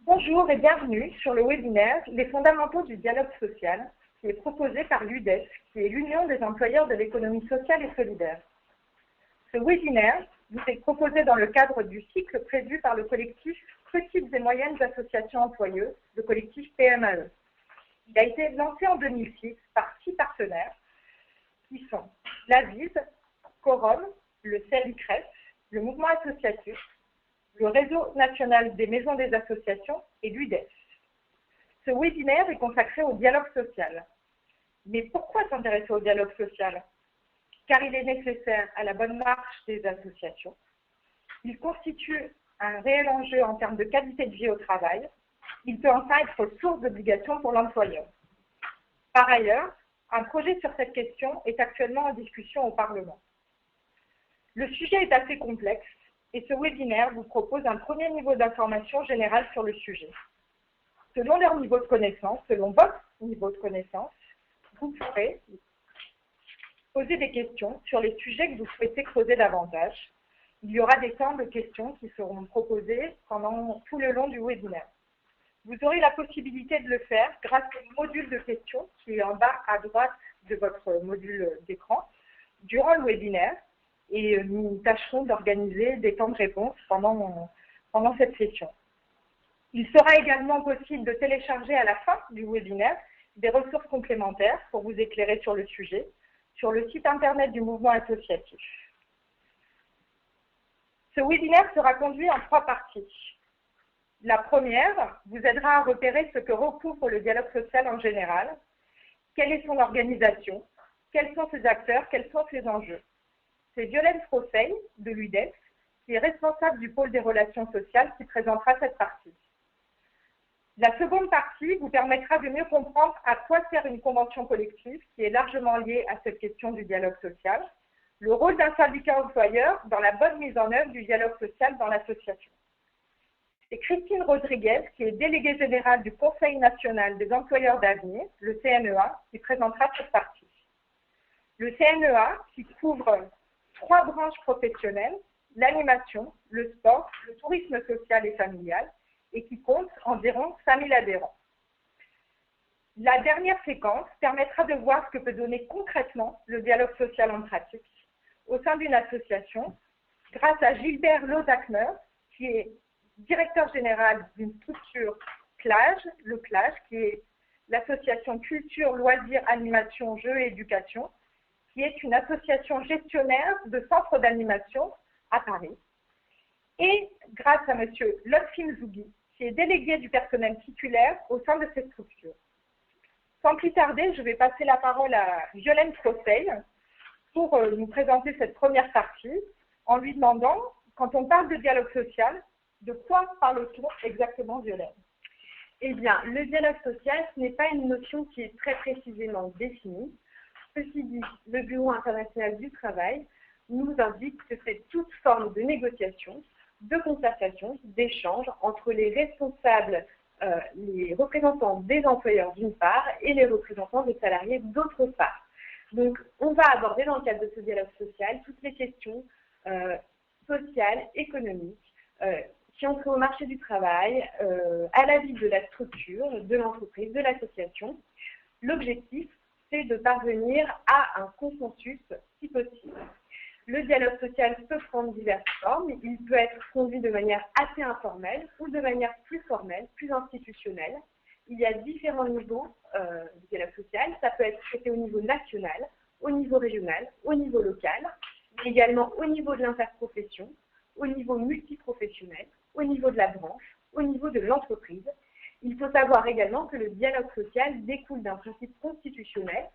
Bonjour et bienvenue sur le webinaire « Les fondamentaux du dialogue social » qui est proposé par l'UDES, qui est l'Union des employeurs de l'économie sociale et solidaire. Ce webinaire vous est proposé dans le cadre du cycle prévu par le collectif Petites et Moyennes Associations Employeuses, le collectif PMAE. Il a été lancé en 2006 par 6 partenaires qui sont l'AVIS, Corum, le CELICRES, le mouvement associatif, le réseau national des maisons des associations et l'UDES. Ce webinaire est consacré au dialogue social. Mais pourquoi s'intéresser au dialogue social? Car il est nécessaire à la bonne marche des associations. Il constitue un réel enjeu en termes de qualité de vie au travail. Il peut enfin être source d'obligation pour l'employeur. Par ailleurs, un projet sur cette question est actuellement en discussion au Parlement. Le sujet est assez complexe et ce webinaire vous propose un premier niveau d'information générale sur le sujet. Selon leur niveau de connaissance, selon votre niveau de connaissance, vous pourrez poser des questions sur les sujets que vous souhaitez creuser davantage. Il y aura des temps de questions qui seront proposées pendant tout le long du webinaire. Vous aurez la possibilité de le faire grâce au module de questions qui est en bas à droite de votre module d'écran durant le webinaire et nous tâcherons d'organiser des temps de réponse pendant cette session. Il sera également possible de télécharger à la fin du webinaire des ressources complémentaires pour vous éclairer sur le sujet sur le site internet du mouvement associatif. Ce webinaire sera conduit en 3 parties. La première vous aidera à repérer ce que recouvre le dialogue social en général, quelle est son organisation, quels sont ses acteurs, quels sont ses enjeux. C'est Violaine Frosseil de l'UDES, qui est responsable du pôle des relations sociales, qui présentera cette partie. La seconde partie vous permettra de mieux comprendre à quoi sert une convention collective, qui est largement liée à cette question du dialogue social, le rôle d'un syndicat employeur dans la bonne mise en œuvre du dialogue social dans l'association. C'est Christine Rodriguez, qui est déléguée générale du Conseil national des employeurs d'avenir, le CNEA, qui présentera cette partie. Le CNEA, qui couvre 3 branches professionnelles, l'animation, le sport, le tourisme social et familial, et qui compte environ 5000 adhérents. La dernière séquence permettra de voir ce que peut donner concrètement le dialogue social en pratique au sein d'une association, grâce à Gilbert Lozachner, qui est directeur général d'une structure CLAGE, le CLAGE, qui est l'association Culture, Loisirs, Animation, Jeux et Éducation, qui est une association gestionnaire de centres d'animation à Paris. Et grâce à M. Lotfim Zougi, qui est délégué du personnel titulaire au sein de cette structure. Sans plus tarder, je vais passer la parole à Violaine Frosseil pour nous présenter cette première partie en lui demandant, quand on parle de dialogue social, de quoi parle-t-on exactement, Violaine? Eh bien, le dialogue social, ce n'est pas une notion qui est très précisément définie. Ceci dit, le Bureau international du travail nous indique que c'est toute forme de négociation, de concertation, d'échange entre les responsables, les représentants des employeurs d'une part et les représentants des salariés d'autre part. Donc, on va aborder dans le cadre de ce dialogue social toutes les questions sociales, économiques, qui entrent au marché du travail, à la vie de la structure, de l'entreprise, de l'association. L'objectif, c'est de parvenir à un consensus si possible. Le dialogue social peut prendre diverses formes. Il peut être conduit de manière assez informelle ou de manière plus formelle, plus institutionnelle. Il y a différents niveaux du dialogue social. Ça peut être traité au niveau national, au niveau régional, au niveau local, mais également au niveau de l'interprofession, au niveau multiprofessionnel, au niveau de la branche, au niveau de l'entreprise. Il faut savoir également que le dialogue social découle d'un principe constitutionnel,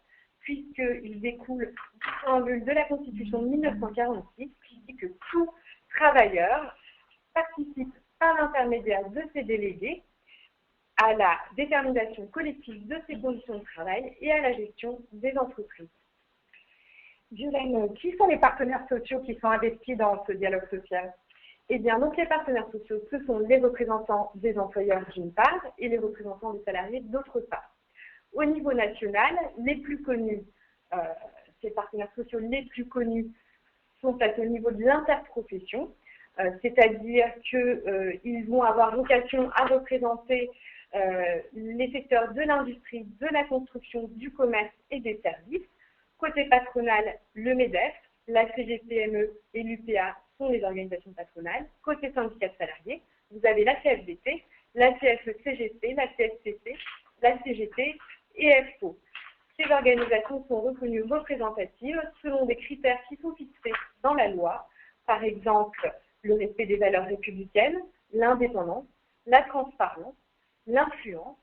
puisqu'il découle du préambule de la Constitution de 1946, qui dit que tout travailleur participe par l'intermédiaire de ses délégués à la détermination collective de ses conditions de travail et à la gestion des entreprises. Violaine, qui sont les partenaires sociaux qui sont investis dans ce dialogue social? Eh bien, donc les partenaires sociaux, ce sont les représentants des employeurs d'une part et les représentants des salariés d'autre part. Au niveau national, les plus connus, ces partenaires sociaux les plus connus sont au niveau de l'interprofession, c'est-à-dire qu'ils vont avoir vocation à représenter les secteurs de l'industrie, de la construction, du commerce et des services. Côté patronal, le MEDEF, la CGPME et l'UPA sont les organisations patronales. Côté syndicat de salariés, vous avez la CFDT, la CFE-CGC, la CSCC, la CGT et FO. Ces organisations sont reconnues représentatives selon des critères qui sont fixés dans la loi, par exemple le respect des valeurs républicaines, l'indépendance, la transparence, l'influence,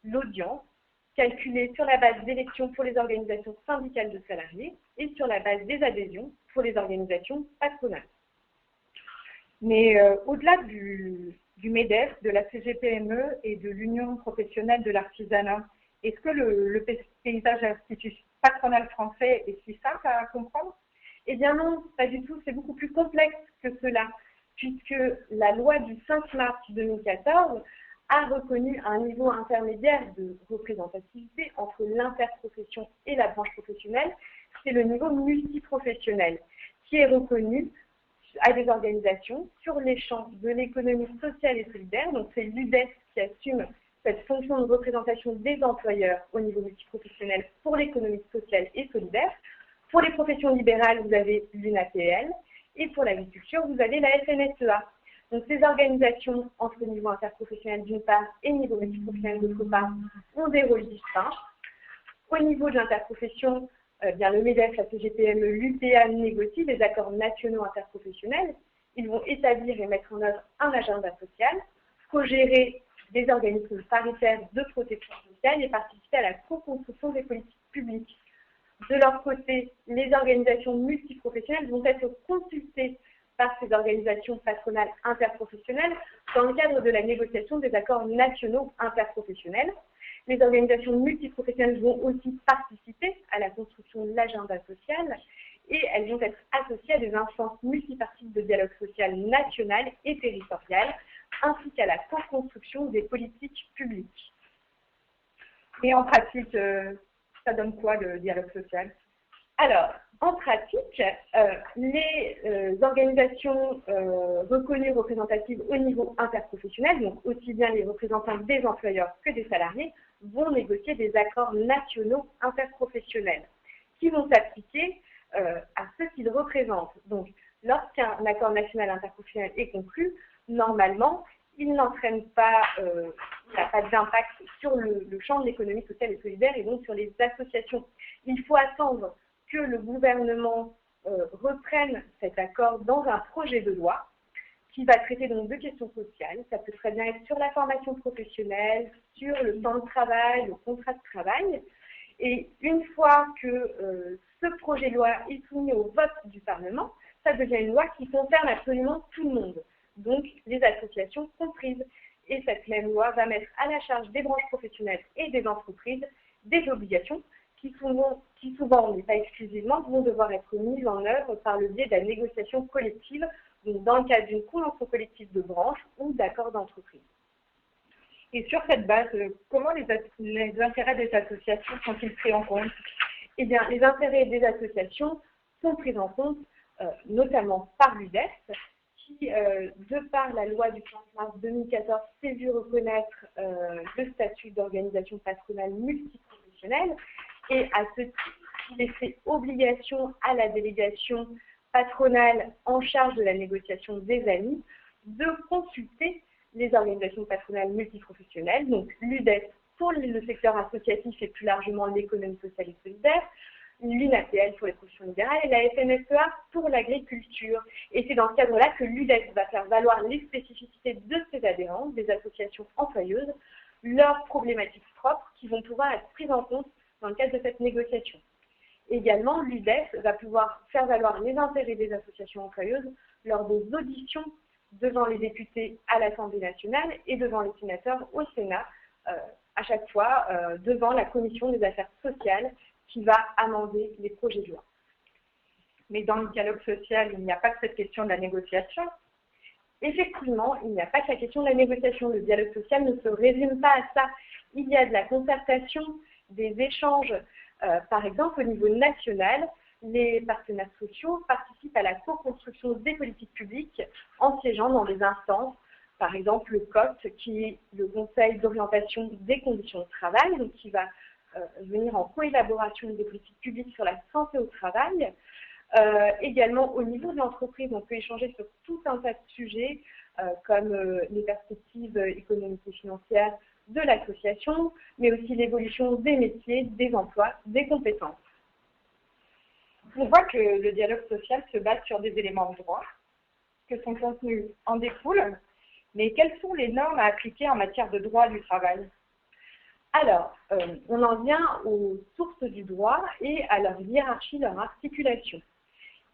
l'audience, calculée sur la base d'élections pour les organisations syndicales de salariés et sur la base des adhésions pour les organisations patronales. Mais au-delà du MEDEF, de la CGPME et de l'Union professionnelle de l'artisanat, est-ce que le paysage patronal français est si simple à comprendre? Eh bien non, pas du tout, c'est beaucoup plus complexe que cela, puisque la loi du 5 mars 2014 a reconnu un niveau intermédiaire de représentativité entre l'interprofession et la branche professionnelle, c'est le niveau multiprofessionnel, qui est reconnu à des organisations sur les champs de l'économie sociale et solidaire. Donc c'est l'UDES qui assume cette fonction de représentation des employeurs au niveau multiprofessionnel pour l'économie sociale et solidaire. Pour les professions libérales, vous avez l'UNAPL, et pour l'agriculture, vous avez la FNSEA. Donc ces organisations, entre niveau interprofessionnel d'une part et niveau multiprofessionnel d'autre part, ont des rôles distincts. Au niveau de l'interprofession, bien le MEDEF, la CGPME, l'UPA négocient des accords nationaux interprofessionnels. Ils vont établir et mettre en œuvre un agenda social, co-gérer des organismes paritaires de protection sociale et participer à la co-construction des politiques publiques. De leur côté, les organisations multiprofessionnelles vont être consultées par ces organisations patronales interprofessionnelles dans le cadre de la négociation des accords nationaux interprofessionnels. Les organisations multiprofessionnelles vont aussi participer à la construction de l'agenda social et elles vont être associées à des instances multipartites de dialogue social national et territorial, ainsi qu'à la co-construction des politiques publiques. Et en pratique, ça donne quoi le dialogue social? Alors, en pratique, les organisations reconnues représentatives au niveau interprofessionnel, donc aussi bien les représentants des employeurs que des salariés, vont négocier des accords nationaux interprofessionnels qui vont s'appliquer à ceux qu'ils représentent. Donc, lorsqu'un accord national interprofessionnel est conclu, normalement, il n'entraîne pas, il n'a pas d'impact sur le champ de l'économie sociale et solidaire et donc sur les associations. Il faut attendre que le gouvernement reprenne cet accord dans un projet de loi qui va traiter donc de questions sociales. Ça peut très bien être sur la formation professionnelle, sur le temps de travail, le contrat de travail. Et une fois que ce projet de loi est soumis au vote du Parlement, ça devient une loi qui concerne absolument tout le monde, donc les associations comprises. Et cette même loi va mettre à la charge des branches professionnelles et des entreprises des obligations qui souvent, mais pas exclusivement, vont devoir être mises en œuvre par le biais de la négociation collective, donc dans le cadre d'une convention collective de branche ou d'accord d'entreprise. Et sur cette base, comment les intérêts des associations sont-ils pris en compte? Eh bien, les intérêts des associations sont pris en compte notamment par l'UDES, qui, de par la loi du 15 mars 2014, s'est vu reconnaître le statut d'organisation patronale multiprofessionnelle. Et à ce titre, il est fait obligation à la délégation patronale en charge de la négociation des ANI de consulter les organisations patronales multiprofessionnelles, donc l'UDES pour le secteur associatif et plus largement l'économie sociale et solidaire, l'UNAPL pour les professions libérales et la FNSEA pour l'agriculture. Et c'est dans ce cadre-là que l'UDES va faire valoir les spécificités de ses adhérents, des associations employeuses, leurs problématiques propres qui vont pouvoir être prises en compte dans le cadre de cette négociation. Également, l'UDES va pouvoir faire valoir les intérêts des associations employeuses lors des auditions devant les députés à l'Assemblée nationale et devant les sénateurs au Sénat, à chaque fois devant la commission des affaires sociales qui va amender les projets de loi. Mais dans le dialogue social, il n'y a pas que cette question de la négociation. Effectivement, il n'y a pas que la question de la négociation. Le dialogue social ne se résume pas à ça. Il y a de la concertation, des échanges. Par exemple, au niveau national, les partenaires sociaux participent participe à la co-construction des politiques publiques en siégeant dans des instances, par exemple le COT, qui est le Conseil d'orientation des conditions de travail, donc qui va venir en coélaboration des politiques publiques sur la santé au travail. Également, au niveau de l'entreprise, on peut échanger sur tout un tas de sujets, comme les perspectives économiques et financières de l'association, mais aussi l'évolution des métiers, des emplois, des compétences. On voit que le dialogue social se base sur des éléments de droit, que son contenu en découle, mais quelles sont les normes à appliquer en matière de droit du travail? Alors, on en vient aux sources du droit et à leur hiérarchie, leur articulation.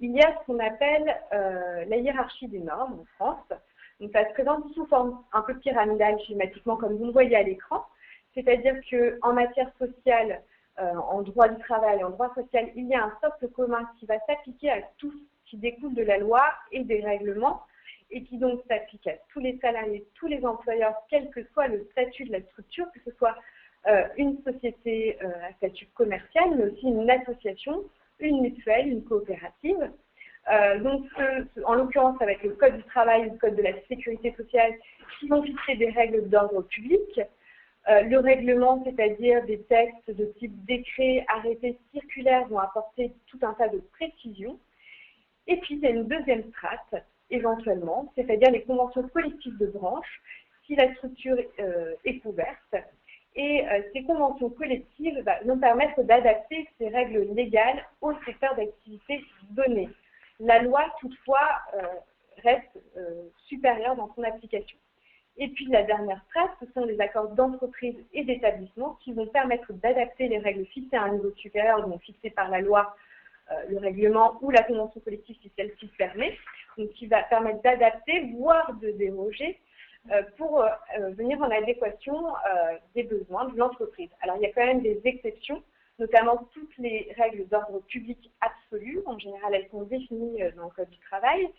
Il y a ce qu'on appelle la hiérarchie des normes en France. Donc, ça se présente sous forme un peu pyramidale, schématiquement, comme vous le voyez à l'écran. C'est-à-dire qu'en matière sociale, en droit du travail, en droit social, il y a un socle commun qui va s'appliquer à tout ce qui découle de la loi et des règlements, et qui donc s'applique à tous les salariés, tous les employeurs, quel que soit le statut de la structure, que ce soit une société à statut commercial, mais aussi une association, une mutuelle, une coopérative. Donc, en l'occurrence, ça va être le Code du travail, le Code de la sécurité sociale, qui vont fixer des règles d'ordre public. Le règlement, c'est-à-dire des textes de type décret, arrêté, circulaire, vont apporter tout un tas de précisions. Et puis, il y a une deuxième strate, éventuellement, c'est-à-dire les conventions collectives de branche, si la structure est couverte. Et ces conventions collectives vont permettre d'adapter ces règles légales au secteur d'activité donné. La loi, toutefois, reste supérieure dans son application. Et puis la dernière strate, ce sont les accords d'entreprise et d'établissement qui vont permettre d'adapter les règles fixées à un niveau supérieur, donc fixées par la loi, le règlement ou la convention collective si celle-ci permet, donc qui va permettre d'adapter, voire de déroger, pour venir en adéquation des besoins de l'entreprise. Alors il y a quand même des exceptions, notamment toutes les règles d'ordre public absolu. En général, elles sont définies dans le Code du travail.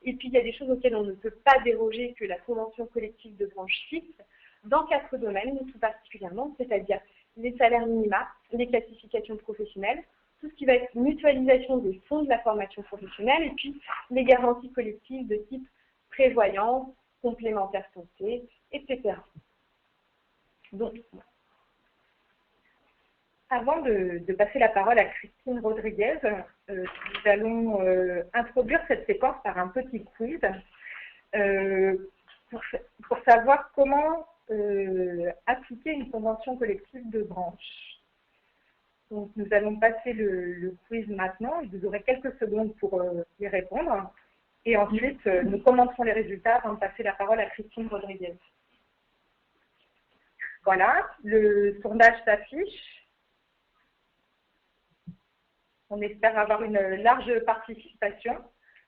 Et puis, il y a des choses auxquelles on ne peut pas déroger que la convention collective de branche fixe dans 4 domaines, tout particulièrement, c'est-à-dire les salaires minima, les classifications professionnelles, tout ce qui va être mutualisation des fonds de la formation professionnelle, et puis les garanties collectives de type prévoyance, complémentaire santé, etc. Donc, avant de passer la parole à Christine Rodriguez, nous allons introduire cette séquence par un petit quiz pour savoir comment appliquer une convention collective de branche. Donc, nous allons passer le quiz maintenant. Vous aurez quelques secondes pour y répondre. Et ensuite, nous commenterons les résultats avant de passer la parole à Christine Rodriguez. Voilà, le sondage s'affiche. On espère avoir une large participation.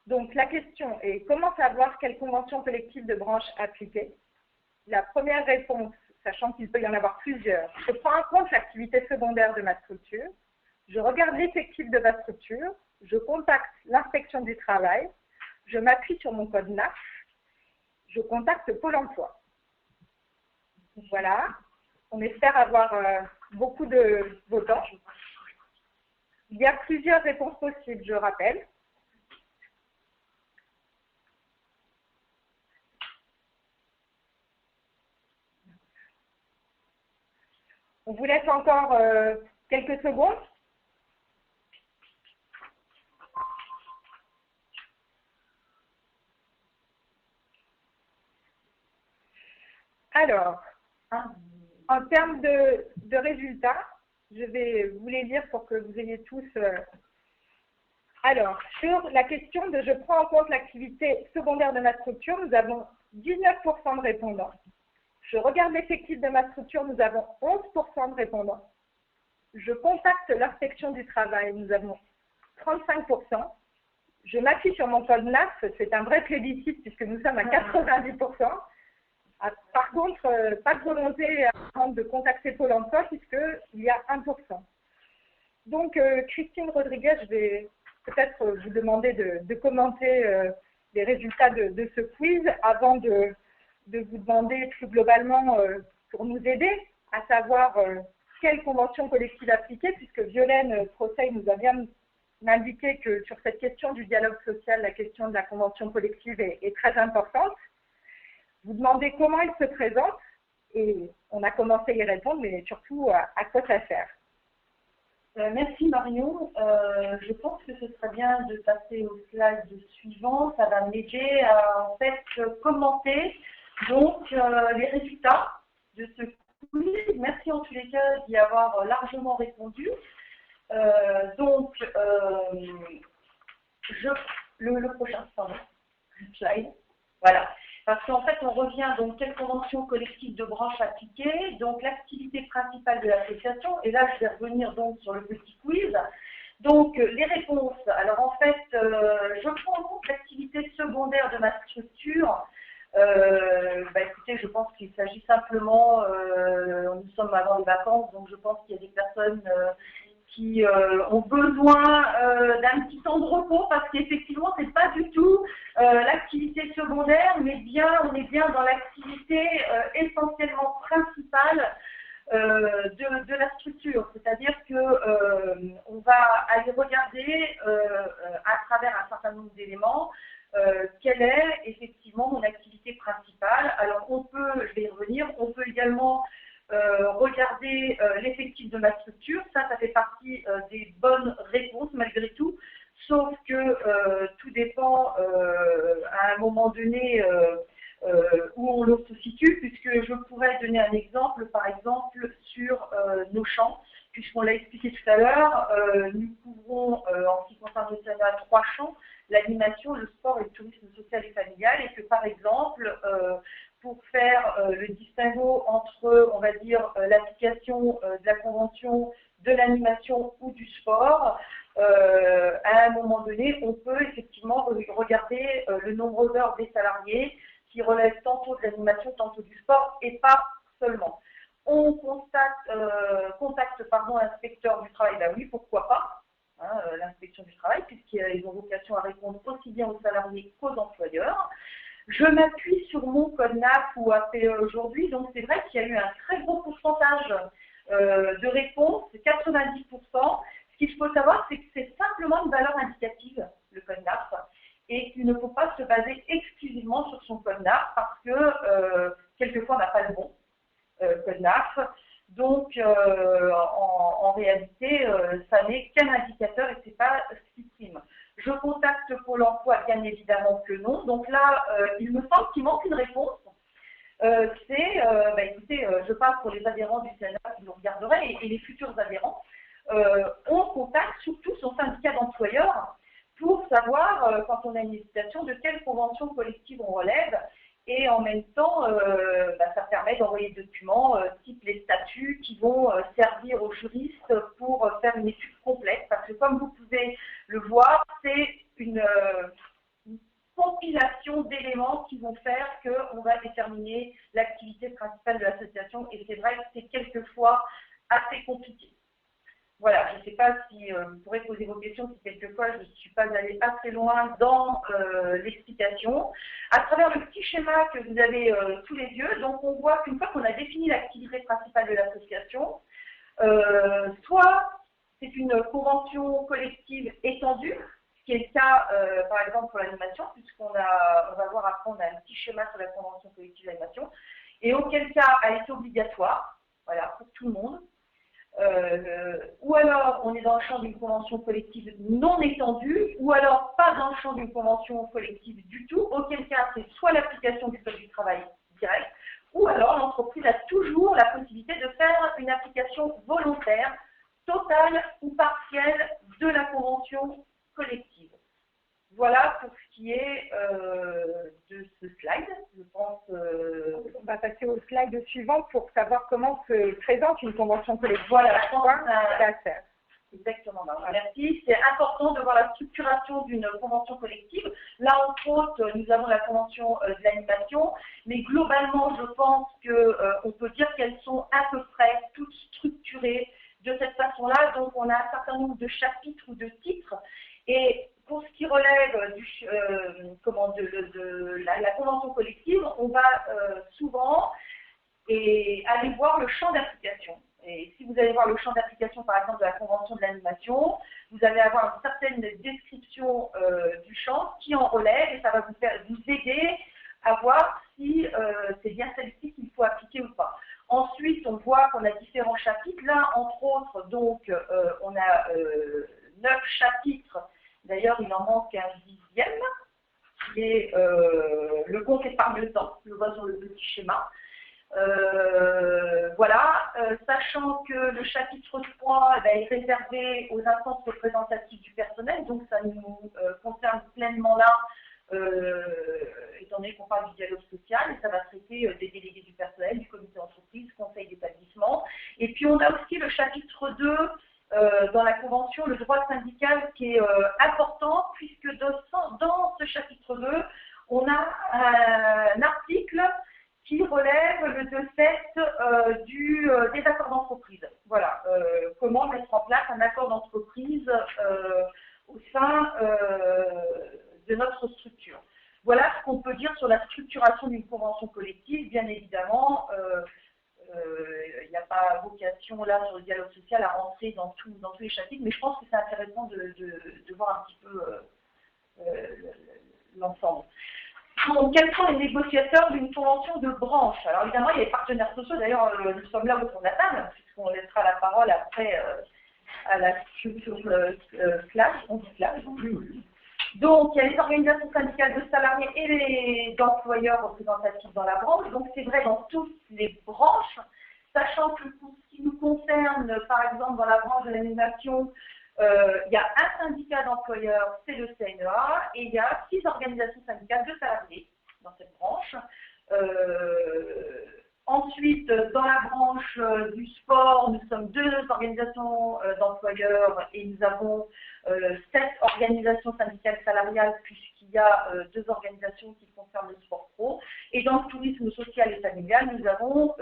Donc, la question est comment savoir quelle convention collective de branche appliquer? La première réponse, sachant qu'il peut y en avoir plusieurs, je prends en compte l'activité secondaire de ma structure, je regarde l'effectif de ma structure, je contacte l'inspection du travail, je m'appuie sur mon code NAF, je contacte Pôle emploi. Voilà, on espère avoir beaucoup de votants. Il y a plusieurs réponses possibles, je rappelle. On vous laisse encore quelques secondes. Alors, en termes de résultats, je vais vous les lire pour que vous ayez tous... Alors, sur la question de « je prends en compte l'activité secondaire de ma structure », nous avons 19% de répondants. Je regarde l'effectif de ma structure, nous avons 11% de répondants. Je contacte l'inspection du travail, nous avons 35%. Je m'appuie sur mon code NAF, c'est un vrai plébiscite puisque nous sommes à 90%. Par contre, pas de volonté de contacter Pôle emploi puisqu'il y a 1%. Donc, Christine Rodriguez, je vais peut-être vous demander de commenter les résultats de ce quiz avant de vous demander plus globalement pour nous aider à savoir quelle convention collective appliquer, puisque Violaine Procey nous a bien m'indiquez que sur cette question du dialogue social, la question de la convention collective est très importante. Vous demandez comment il se présente, et on a commencé à y répondre, mais surtout à quoi ça sert. Merci Marion. Je pense que ce serait bien de passer au slide suivant. Ça va m'aider à en fait commenter donc les résultats de ce quiz. Merci en tous les cas d'y avoir largement répondu. Le prochain slide. Voilà. Parce qu'en fait, on revient donc quelle convention collective de branche appliquée, donc l'activité principale de l'association, et là je vais revenir donc sur le petit quiz. Donc les réponses, alors en fait, je prends en compte l'activité secondaire de ma structure. Écoutez, je pense qu'il s'agit simplement, nous sommes avant les vacances, donc je pense qu'il y a des personnes qui ont besoin d'un petit temps de repos parce qu'effectivement, ce n'est pas du tout l'activité secondaire, mais on est bien dans l'activité essentiellement principale de la structure. C'est-à-dire qu'on va aller regarder à travers un certain nombre d'éléments quelle est effectivement mon activité principale. Alors, je vais y revenir, on peut également regarder l'effectif de ma structure, ça fait partie des bonnes réponses malgré tout, sauf que tout dépend à un moment donné où on le situe, puisque je pourrais donner un exemple, par exemple, sur nos champs, puisqu'on l'a expliqué tout à l'heure, nous couvrons en ce qui concerne le CNA 3 champs, l'animation, le sport et le tourisme social et familial, et que par exemple, pour faire le distinguo entre, on va dire, l'application de la convention, de l'animation ou du sport, à un moment donné, on peut effectivement regarder le nombre d'heures des salariés qui relèvent tantôt de l'animation, tantôt du sport, et pas seulement. On contacte l'inspecteur du travail, ben oui, pourquoi pas, hein, l'inspection du travail, puisqu'ils ont vocation à répondre aussi bien aux salariés qu'aux employeurs. Je m'appuie sur mon code NAF ou APE aujourd'hui, donc c'est vrai qu'il y a eu un très gros pourcentage de réponses, 90%. Ce qu'il faut savoir, c'est que c'est simplement une valeur indicative, le code NAF, et qu'il ne faut pas se baser exclusivement sur son code NAF parce que quelquefois on n'a pas le bon code NAF. Donc en réalité, ça n'est qu'un indicateur et ce n'est pas ce qui prime. Je contacte Pôle emploi, bien évidemment que non. Donc là, il me semble qu'il manque une réponse. Écoutez, je parle pour les adhérents du CNA qui nous regarderaient et les futurs adhérents. On contacte surtout son syndicat d'employeurs pour savoir, quand on a une hésitation, de quelle convention collective on relève. Et en même temps, ça permet d'envoyer des documents, type les statuts, qui vont servir aux juristes pour faire une étude complète. Parce que comme vous pouvez le voir, c'est une compilation d'éléments qui vont faire qu'on va déterminer l'activité principale de l'association. Et c'est vrai que c'est quelquefois assez compliqué. Voilà, je ne sais pas si vous pourrez poser vos questions, si quelquefois je ne suis pas allée assez loin dans l'explication. À travers le petit schéma que vous avez sous les yeux, donc on voit qu'une fois qu'on a défini l'activité principale de l'association, soit c'est une convention collective étendue, ce qui est le cas par exemple pour l'animation, puisqu'on va voir après, on a un petit schéma sur la convention collective d'animation, et auquel cas elle est obligatoire, voilà, pour tout le monde. Ou alors on est dans le champ d'une convention collective non étendue, ou alors pas dans le champ d'une convention collective du tout, auquel cas c'est soit l'application du code du travail direct, ou alors l'entreprise a toujours la possibilité de faire une application volontaire, totale ou partielle de la convention collective. Voilà pour ce qui est de ce slide. Je pense. On va passer au slide suivant pour savoir comment se présente une convention collective. Voilà, je pense que ça sert. Exactement. Merci. C'est important de voir la structuration d'une convention collective. Là, entre autres, nous avons la convention de l'animation, mais globalement, je pense qu'on peut dire qu'elles sont à peu près toutes structurées de cette façon-là. Donc, on a un certain nombre de chapitres ou de titres. Et pour ce qui relève de la convention collective, on va souvent aller voir le champ d'application. et si vous allez voir le champ d'application, par exemple, de la Convention de l'animation, vous allez avoir une certaine description du champ qui en relève et ça va vous aider à voir si c'est bien celle-ci qu'il faut appliquer ou pas. Ensuite, on voit qu'on a différents chapitres. Là, entre autres, donc, on a 9 chapitres. D'ailleurs, il en manque un 10e. Et le compte épargne-temps, je le vois sur le petit schéma. Voilà, sachant que le chapitre 3 est réservé aux instances représentatives du personnel, donc ça nous concerne pleinement là, étant donné qu'on parle du dialogue social, et ça va traiter des délégués du personnel, du comité d'entreprise, conseil d'établissement. Et puis on a aussi le chapitre 2 dans la Convention, le droit syndical qui est important, puisque dans ce chapitre 2, on a un article qui relève le 2.7 des accords d'entreprise. Voilà, comment mettre en place un accord d'entreprise au sein de notre structure. Voilà ce qu'on peut dire sur la structuration d'une convention collective. Bien évidemment, il n'y a pas vocation là sur le dialogue social à rentrer dans tous les chapitres, mais je pense que c'est intéressant de voir un petit peu l'ensemble. Donc, quels sont les négociateurs d'une convention de branche? Alors évidemment, il y a les partenaires sociaux, d'ailleurs nous sommes là autour de la table, puisqu'on laissera la parole après à la structure classe, on dit classe. Donc, il y a les organisations syndicales de salariés et les employeurs représentatifs dans la branche. Donc, c'est vrai dans toutes les branches, sachant que pour ce qui nous concerne, par exemple, dans la branche de l'animation, il y a un syndicat d'employeurs, c'est le CNEA, et il y a 6 organisations syndicales de salariés dans cette branche. Ensuite, dans la branche du sport, nous sommes 2 organisations d'employeurs et nous avons 7 organisations syndicales salariales puisqu'il y a 2 organisations qui concernent le sport pro. Et dans le tourisme social et familial, nous avons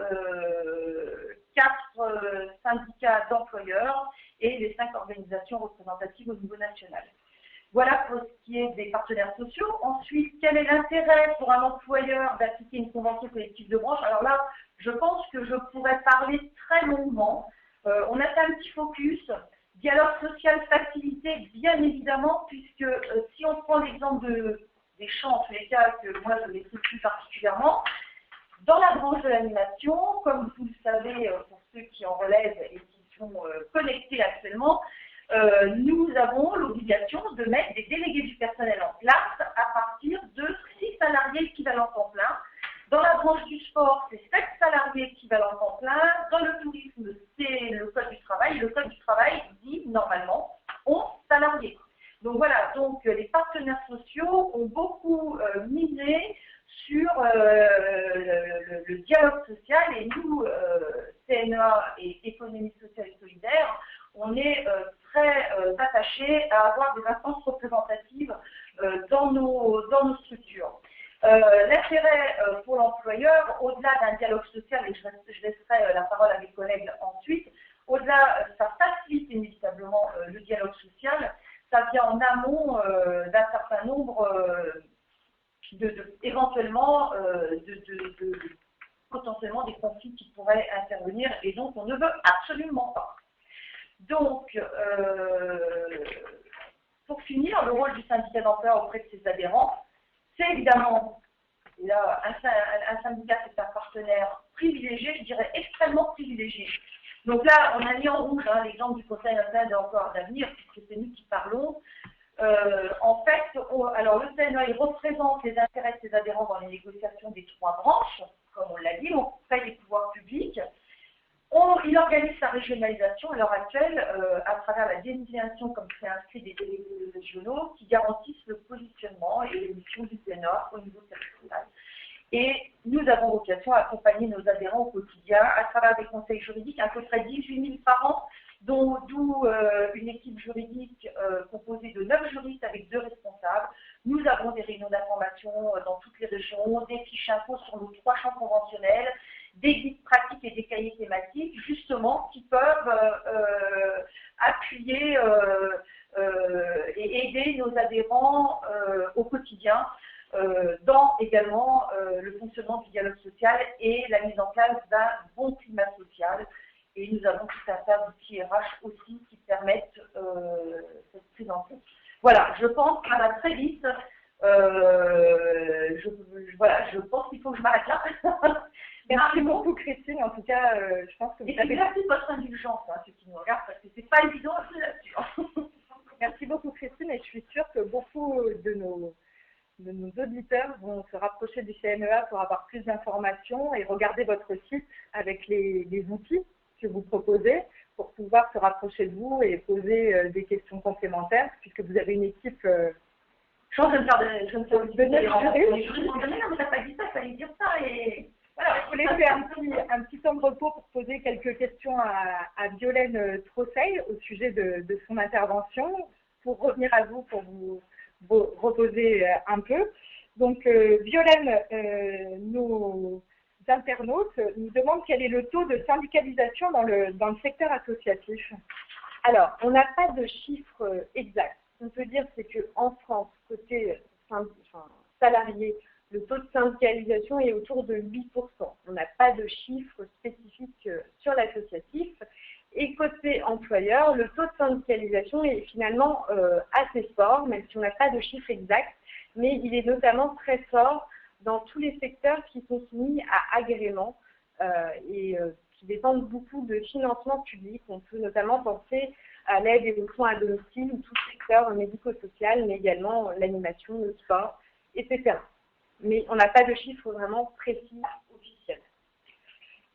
4 syndicats d'employeurs et les 5 organisations représentatives au niveau national. Voilà pour ce qui est des partenaires sociaux. Ensuite, quel est l'intérêt pour un employeur d'appliquer une convention collective de branche? Alors là, je pense que je pourrais parler très longuement. On a fait un petit focus. Dialogue social facilité, bien évidemment, puisque si on prend l'exemple des champs, en tous les cas, que moi je maîtrise plus particulièrement, dans la branche de l'animation, comme vous le savez, pour ceux qui en relèvent et qui sont connectés actuellement, nous avons l'obligation de mettre des délégués du personnel en place à partir de 6 salariés équivalents temps plein. Dans la branche du sport, c'est 7 salariés équivalents temps plein. Dans le tourisme, c'est le code du travail. Le code du travail dit normalement 11 salariés. Donc voilà, donc les partenaires sociaux ont beaucoup misé sur le dialogue social et nous, CNEA et Économie sociale et solidaire, on est très attachés à avoir des instances représentatives dans nos structures. L'intérêt pour l'employeur, au-delà d'un dialogue social, et je laisserai la parole à mes collègues ensuite, au-delà, ça facilite inévitablement le dialogue social, ça vient en amont d'un certain nombre éventuellement potentiellement des conflits qui pourraient intervenir et donc on ne veut absolument pas. Donc, pour finir, le rôle du syndicat d'employeurs auprès de ses adhérents, c'est évidemment, là, un syndicat c'est un partenaire privilégié, je dirais extrêmement privilégié. Donc là, on a mis en rouge l'exemple du Conseil national de l'emploi d'avenir, puisque c'est nous qui parlons. En fait, alors le CNA, il représente les intérêts de ses adhérents dans les négociations des 3 branches, comme on l'a dit, auprès des pouvoirs publics. Il organise sa régionalisation à l'heure actuelle à travers la désignation, comme c'est inscrit, des délégués régionaux qui garantissent le positionnement et les missions du CNA au niveau territorial. Et nous avons vocation à accompagner nos adhérents au quotidien à travers des conseils juridiques, à peu près 18 000 par an, d'où une équipe juridique composée de 9 juristes avec 2 responsables. Nous avons des réunions d'information dans toutes les régions, des fiches infos sur nos 3 champs conventionnels, des guides pratiques et des cahiers thématiques, justement, qui peuvent appuyer et aider nos adhérents au quotidien dans également le fonctionnement du dialogue social et la mise en place d'un bon climat social Et nous avons tout un tas d'outils RH aussi qui permettent cette prise en compte. Voilà, je pense que ça va très vite. Voilà, je pense qu'il faut que je m'arrête là. Merci beaucoup Christine, en tout cas, je pense que vous avez... Merci de votre indulgence, hein, ceux qui nous regardent, parce que c'est pas évident à faire là-dessus. Merci beaucoup Christine, et je suis sûre que beaucoup de nos auditeurs vont se rapprocher du CNEA pour avoir plus d'informations et regarder votre site avec les outils que vous proposez pour pouvoir se rapprocher de vous et poser des questions complémentaires, puisque vous avez une équipe... Je vais me faire des juristes vont donner, non mais t'as pas dit ça, fallait dire ça, et voilà. Je voulais faire un petit temps de repos pour poser quelques questions à Violaine Trosseil au sujet de son intervention, pour revenir à vous, pour vous reposer un peu. Donc Violaine, nos internautes nous demandent quel est le taux de syndicalisation dans le secteur associatif. Alors, on n'a pas de chiffre exact. On peut dire c'est qu'en France, côté salarié, le taux de syndicalisation est autour de 8%. On n'a pas de chiffre spécifique sur l'associatif. Et côté employeur, le taux de syndicalisation est finalement assez fort, même si on n'a pas de chiffre exact, mais il est notamment très fort dans tous les secteurs qui sont soumis à agrément et qui dépendent beaucoup de financement public. On peut notamment penser à l'aide et aux soins à domicile ou tout le secteur médico-social, mais également l'animation, le sport, etc. Mais on n'a pas de chiffre vraiment précis, officiel.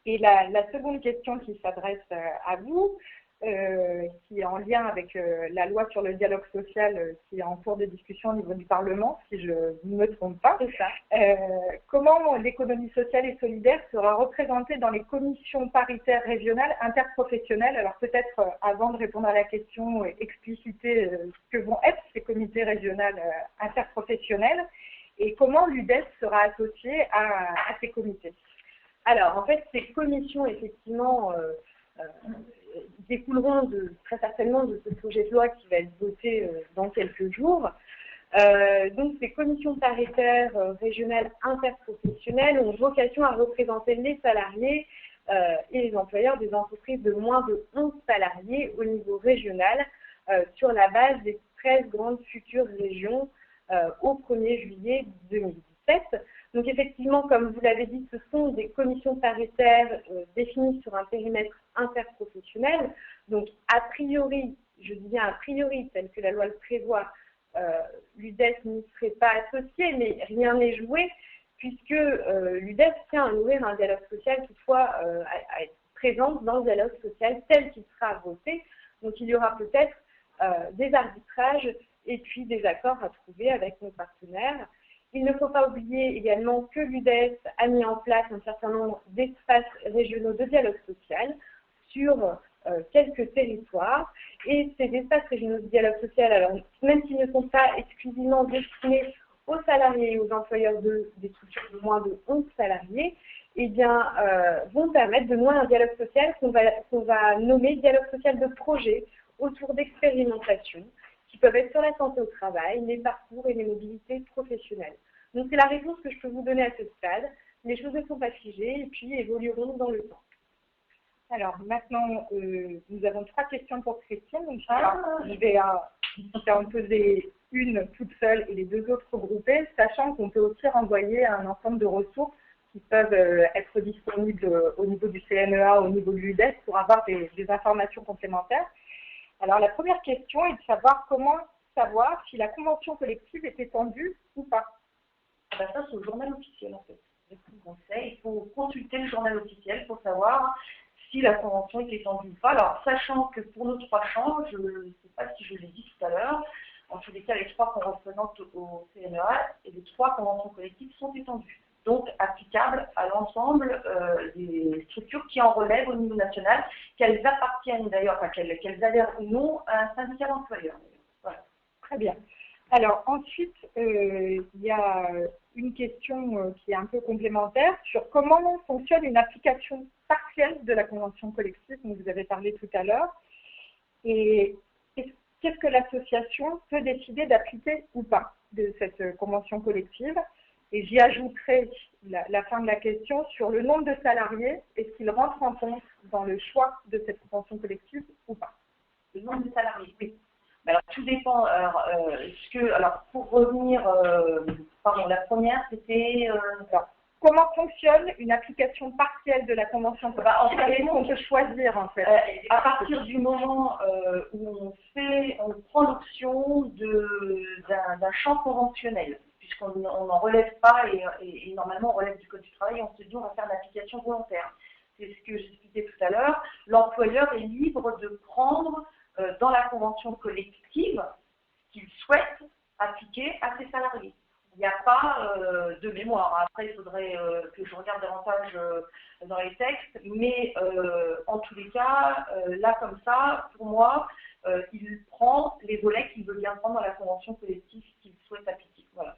Et la seconde question qui s'adresse à vous, qui est en lien avec la loi sur le dialogue social qui est en cours de discussion au niveau du Parlement, si je ne me trompe pas. C'est ça. Comment l'économie sociale et solidaire sera représentée dans les commissions paritaires régionales interprofessionnelles? Alors peut-être avant de répondre à la question, expliciter ce que vont être ces comités régionales interprofessionnels et comment l'UDES sera associée à ces comités. Alors en fait, ces commissions, effectivement, découleront très certainement de ce projet de loi qui va être voté dans quelques jours. Donc ces commissions paritaires régionales interprofessionnelles ont vocation à représenter les salariés et les employeurs des entreprises de moins de 11 salariés au niveau régional sur la base des 13 grandes futures régions au 1er juillet 2017. Donc effectivement, comme vous l'avez dit, ce sont des commissions paritaires définies sur un périmètre interprofessionnel. Donc a priori, je dis bien a priori, tel que la loi le prévoit, l'UDES n'y serait pas associé, mais rien n'est joué, puisque l'UDES tient à nourrir un dialogue social, toutefois à être présente dans le dialogue social tel qu'il sera voté. Donc il y aura peut-être des arbitrages et puis des accords à trouver avec nos partenaires. Il ne faut pas oublier également que l'UDES a mis en place un certain nombre d'espaces régionaux de dialogue social sur quelques territoires. Et ces espaces régionaux de dialogue social, alors, même s'ils ne sont pas exclusivement destinés aux salariés et aux employeurs des structures de moins de 11 salariés, eh bien, vont permettre de nouer un dialogue social qu'on va nommer dialogue social de projet autour d'expérimentations qui peuvent être sur la santé au travail, les parcours et les mobilités professionnelles. Donc c'est la réponse que je peux vous donner à ce stade. Les choses ne sont pas figées et puis évolueront dans le temps. Alors maintenant, nous avons 3 questions pour Christine. Donc, je vais en poser une toute seule et les 2 autres regroupées, sachant qu'on peut aussi renvoyer un ensemble de ressources qui peuvent être disponibles au niveau du CNEA, au niveau de l'UDES, pour avoir des informations complémentaires. Alors la première question est de comment savoir si la convention collective est étendue ou pas. Ben ça, c'est au journal officiel en fait. Il faut consulter le journal officiel pour savoir si la convention est étendue ou pas. Alors, sachant que pour nos 3 champs, je ne sais pas si je l'ai dit tout à l'heure, en tous les cas, les 3 qu'on représente au CNEA et les 3 conventions collectives sont étendues. Donc, applicables à l'ensemble des structures qui en relèvent au niveau national, qu'elles appartiennent d'ailleurs, enfin qu'elles adhèrent ou non à un syndicat d'employeurs. Voilà. Très bien. Alors ensuite, il y a une question qui est un peu complémentaire sur comment fonctionne une application partielle de la convention collective dont vous avez parlé tout à l'heure. Et qu'est-ce que l'association peut décider d'appliquer ou pas de cette convention collective? Et j'y ajouterai la fin de la question sur le nombre de salariés, est-ce qu'il rentre en compte dans le choix de cette convention collective ou pas? Le nombre de salariés, oui. Alors, tout dépend. Alors, pour revenir, pardon, la première, c'était... comment fonctionne une application partielle de la convention collective? En fait, on peut choisir, en fait. À partir du moment où on prend l'option d'un champ conventionnel, puisqu'on n'en relève pas, et normalement on relève du Code du travail, on se dit on va faire une application volontaire. C'est ce que j'expliquais tout à l'heure. L'employeur est libre de prendre dans la convention collective ce qu'il souhaite appliquer à ses salariés. Il n'y a pas de mémoire. Après, il faudrait que je regarde davantage dans les textes, mais en tous les cas, là comme ça, pour moi, il prend les volets qu'il veut bien prendre dans la convention collective qu'il souhaite appliquer. Voilà.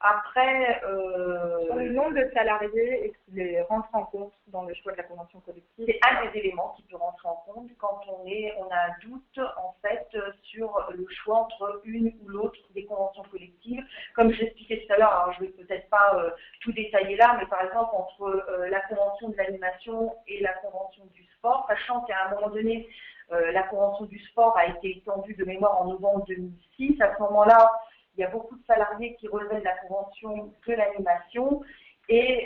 Après, le nombre de salariés, est-ce qu'il rentre en compte dans le choix de la convention collective? C'est un des éléments qui peut rentrer en compte quand on a un doute en fait sur le choix entre une ou l'autre des conventions collectives. Comme je l'expliquais tout à l'heure, alors je ne vais peut-être pas tout détailler là, mais par exemple entre la convention de l'animation et la convention du sport, sachant qu'à un moment donné, la convention du sport a été étendue de mémoire en novembre 2006. À ce moment-là, il y a beaucoup de salariés qui relevaient de la convention de l'animation et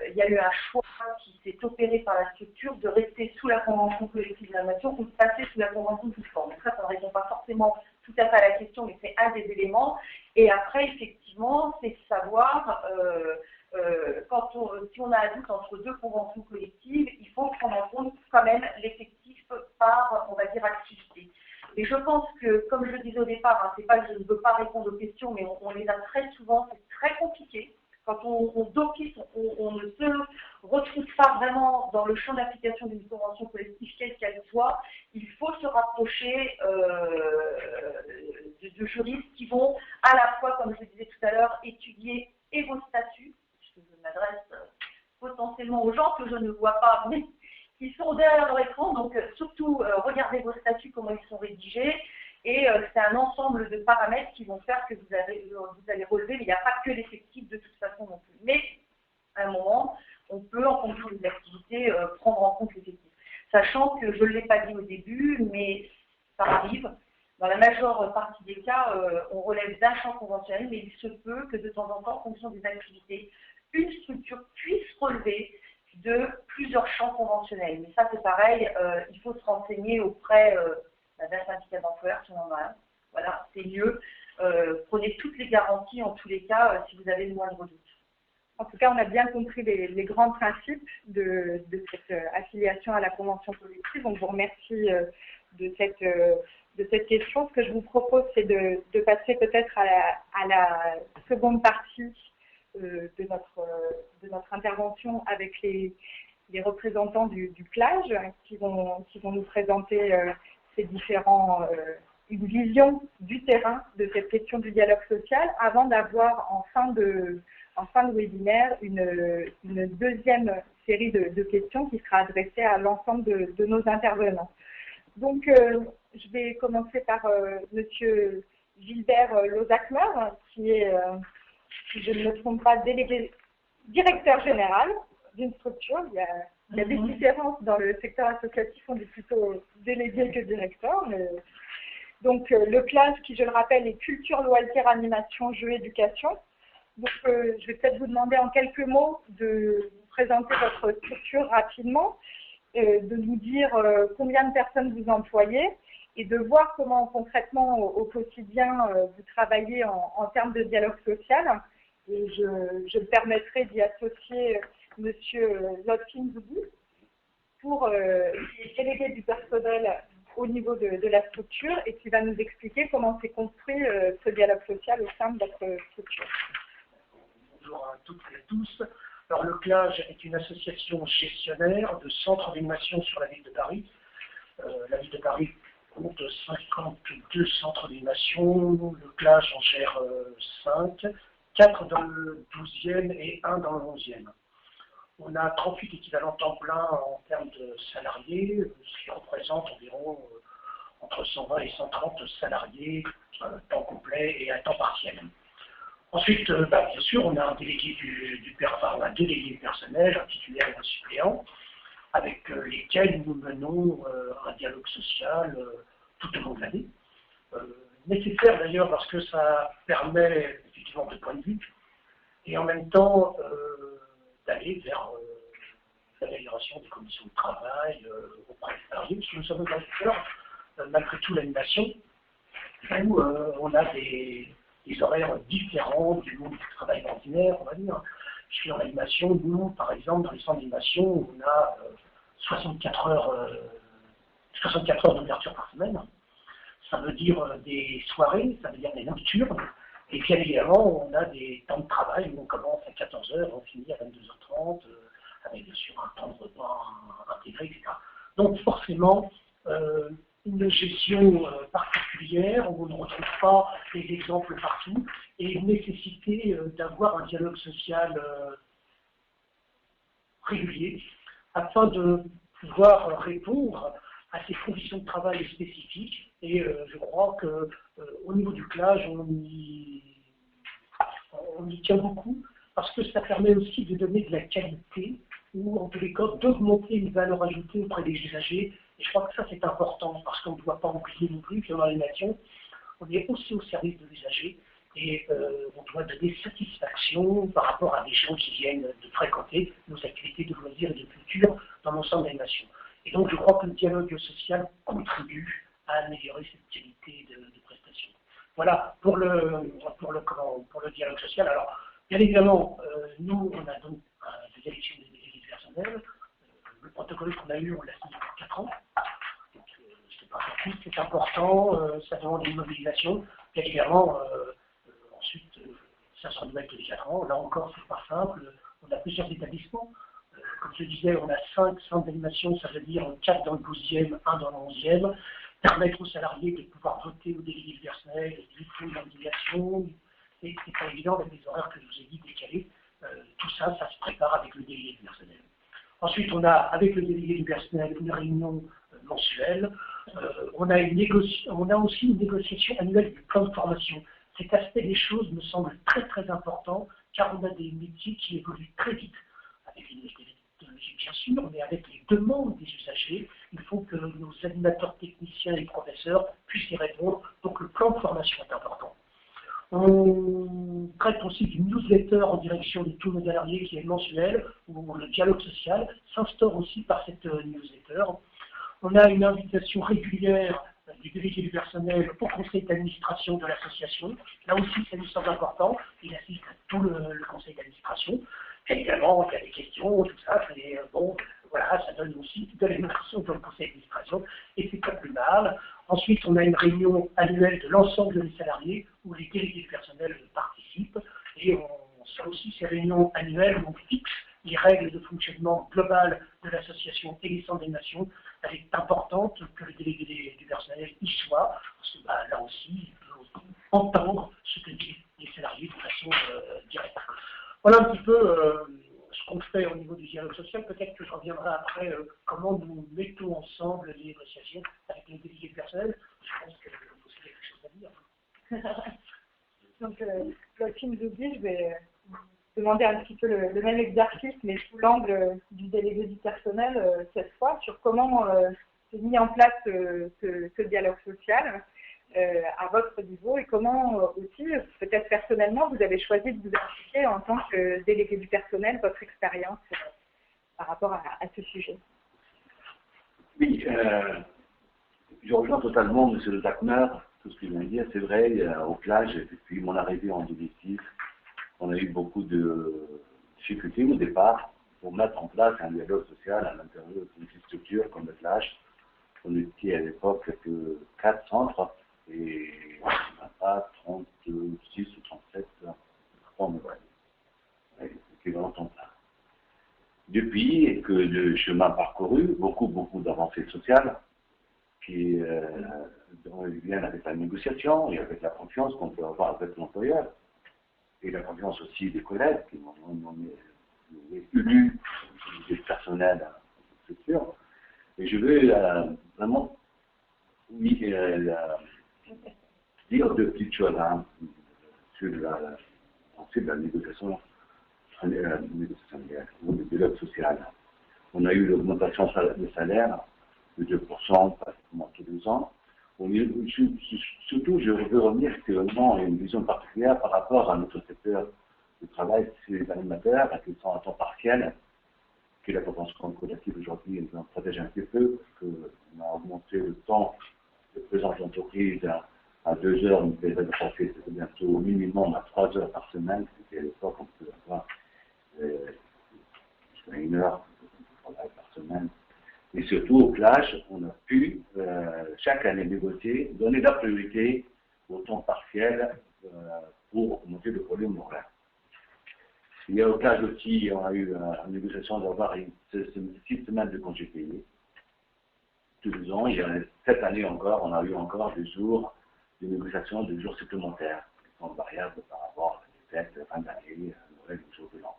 il y a eu un choix qui s'est opéré par la structure de rester sous la convention collective de l'animation ou de passer sous la convention du sport. Donc ça ne répond pas forcément tout à fait à la question, mais c'est un des éléments. Et après, effectivement, c'est de savoir, si on a un doute entre deux conventions collectives, il faut prendre en compte quand même l'effectif par, on va dire, activité. Et je pense que, comme je le disais au départ, hein, c'est pas que je ne veux pas répondre aux questions, mais on les a très souvent, c'est très compliqué. Quand on d'office, on ne se retrouve pas vraiment dans le champ d'application d'une convention collective, quelle qu'elle soit, il faut se rapprocher de juristes qui vont à la fois, comme je le disais tout à l'heure, étudier et vos statuts, puisque je m'adresse potentiellement aux gens que je ne vois pas, mais qui sont derrière leur écran, donc surtout regardez vos statuts, comment ils sont rédigés, et c'est un ensemble de paramètres qui vont faire que vous allez relever, mais il n'y a pas que l'effectif de toute façon non plus. Mais à un moment, on peut, en fonction des activités, prendre en compte l'effectif. Sachant que, je ne l'ai pas dit au début, mais ça arrive, dans la majeure partie des cas, on relève d'un champ conventionnel, mais il se peut que de temps en temps, en fonction des activités, une structure puisse relever de plusieurs champs conventionnels. Mais ça, c'est pareil, il faut se renseigner auprès d'un syndicat d'employeurs si on en a un. Voilà, c'est mieux. Prenez toutes les garanties, en tous les cas, si vous avez le moindre doute. En tout cas, on a bien compris les grands principes de cette affiliation à la convention collective. On vous remercie de cette question. Ce que je vous propose, c'est de passer peut-être à la seconde partie de notre intervention avec les représentants du plage qui vont nous présenter une vision du terrain de cette question du dialogue social, avant d'avoir en fin de webinaire une deuxième série de questions qui sera adressée à l'ensemble de nos intervenants. Donc, je vais commencer par Monsieur Gilbert Lozakmer, qui est, si je ne me trompe pas, directeur général d'une structure. Il y a des différences dans le secteur associatif, on est plutôt délégué que directeur. Mais... Donc, le plage, qui, je le rappelle, est culture, loisirs, animation, jeux, éducation. Donc, je vais peut-être vous demander en quelques mots de vous présenter votre structure rapidement, de nous dire combien de personnes vous employez et de voir comment concrètement au quotidien vous travaillez en termes de dialogue social. Et je me permettrai d'y associer M. Lotkin Zoubou, qui est délégué du personnel au niveau de la structure et qui va nous expliquer comment s'est construit ce dialogue social au sein de votre structure. Bonjour à toutes et à tous. Alors, le CLAGE est une association gestionnaire de centres d'animation sur la ville de Paris. La ville de Paris compte 52 centres d'animation. Le CLAGE en gère 5, 4 dans le 12e et 1 dans le 11e. On a 38 équivalents temps plein en termes de salariés, ce qui représente environ entre 120 et 130 salariés temps complet et à temps partiel. Ensuite, bien sûr, on a un délégué on a deux délégués du personnel, un titulaire et un suppléant, avec lesquels nous menons un dialogue social tout au long de l'année. Nécessaire d'ailleurs parce que ça permet effectivement de point de vue et en même temps d'aller vers l'amélioration des conditions de travail auprès des salariés, parce que nous sommes dans le cœur, malgré tout, l'animation, où on a des horaires différents du monde du travail ordinaire, on va dire. Je suis dans l'animation, nous, par exemple, dans les centres d'animation, on a 64 heures d'ouverture par semaine. Ça veut dire des soirées, ça veut dire des nocturnes, et bien évidemment, on a des temps de travail où on commence à 14h, on finit à 22h30, avec bien sûr un temps de repas intégré, etc. Donc forcément, une gestion particulière où on ne retrouve pas les exemples partout, et une nécessité d'avoir un dialogue social régulier, afin de pouvoir répondre à ces conditions de travail spécifiques. Et je crois qu'au niveau du CLAGE, on y tient beaucoup, parce que ça permet aussi de donner de la qualité, ou en tous les cas d'augmenter une valeur ajoutée auprès des usagers. Et je crois que ça c'est important, parce qu'on ne doit pas oublier non plus que dans l'animation, on est aussi au service de l'usager, et on doit donner satisfaction par rapport à des gens qui viennent de fréquenter nos activités de loisirs et de culture dans l'ensemble d'animation. Et donc je crois que le dialogue social contribue à améliorer cette qualité de prestation. Voilà, pour le dialogue social. Alors, bien évidemment, nous, on a donc des élections des délégués du personnel. Le protocole qu'on a eu, on l'a signé pour 4 ans. Donc, c'est pas facile, c'est important, ça demande une mobilisation. Bien évidemment, ensuite, ça se renouvelle tous les 4 ans. Là encore, c'est pas simple. On a plusieurs établissements. Comme je disais, on a 5 centres d'animation, ça veut dire 4 dans le 12e, 1 dans le 11e. Permettre aux salariés de pouvoir voter au délégué du personnel, du coup, l'obligation, et c'est pas évident avec les horaires que je vous ai dit décalés. Tout ça, ça se prépare avec le délégué du personnel. Ensuite, on a, avec le délégué du personnel, une réunion mensuelle. On a aussi une négociation annuelle du plan de formation. Cet aspect des choses me semble très très important, car on a des métiers qui évoluent très vite, avec les technologies bien sûr, mais avec les demandes des usagers. Il faut que nos animateurs techniciens et professeurs puissent y répondre, donc le plan de formation est important. On traite aussi d'une newsletter en direction de tous nos salariés qui est mensuelle, où le dialogue social s'instaure aussi par cette newsletter. On a une invitation régulière du délégué du personnel au conseil d'administration de l'association. Là aussi, ça nous semble important. Il assiste à tout le conseil d'administration. Évidemment, il y a des questions, tout ça, c'est bon, voilà, ça donne aussi de l'émotion dans le conseil d'administration, et c'est pas plus mal. Ensuite, on a une réunion annuelle de l'ensemble des salariés, où les délégués du personnel participent, et ça aussi, ces réunions annuelles, on fixe les règles de fonctionnement global de l'association et les centres d'animation. Elle est importante que le délégué du personnel y soit, parce que là aussi, il peut entendre ce que disent les salariés de façon directe. Voilà un petit peu ce qu'on fait au niveau du dialogue social. Peut-être que je reviendrai après comment nous mettons ensemble les négociations avec les délégués du personnel. Je pense que vous avez quelque chose à dire. Donc, Floquine nous oblige, je vais demander un petit peu le même exercice, mais sous l'angle du délégué du personnel cette fois, sur comment s'est mis en place ce dialogue social à votre niveau et comment aussi, peut-être personnellement, vous avez choisi de vous impliquer en tant que délégué du personnel, votre expérience par rapport à ce sujet. Oui, je rejoins totalement M. Le Zachner, tout ce qu'il vient de dire. C'est vrai, au CLAGE, depuis mon arrivée en 2006, on a eu beaucoup de difficultés au départ pour mettre en place un dialogue social à l'intérieur d'une structure comme le CLAGE. On était à l'époque que 4 centres et on n'a pas 36 ou 37 équivalents temps plein. Depuis que le chemin parcouru, beaucoup d'avancées sociales qui viennent avec la négociation et avec la confiance qu'on peut avoir avec l'employeur et la confiance aussi des collègues qui m'ont élu des personnels à cette structure. Et je veux vraiment dire deux petites choses sur fait de la négociation ou du dialogue social. On a eu l'augmentation de salaire de 2% pratiquement tous les ans. Surtout, je veux revenir actuellement à une vision particulière par rapport à notre secteur de travail, c'est les animateurs qui sont à temps partiel, que la convention collective aujourd'hui nous en protège un petit peu, parce qu'on a augmenté le temps de présence d'entreprise à 2 heures, mais de passer bientôt au minimum à 3 heures par semaine, c'était à l'époque on peut avoir jusqu'à 1 heure de travail par semaine. Et surtout au plage, on a pu chaque année négocier, donner la priorité au temps partiel pour augmenter le volume horaire. Il y a au plage aussi, on a eu une négociation d'avoir 6 semaines de congés payés tous les ans. Cette année encore, on a eu encore des jours de négociation de jours supplémentaires qui sont variables par rapport à les fêtes, fin d'année, Noël ou jour de l'an.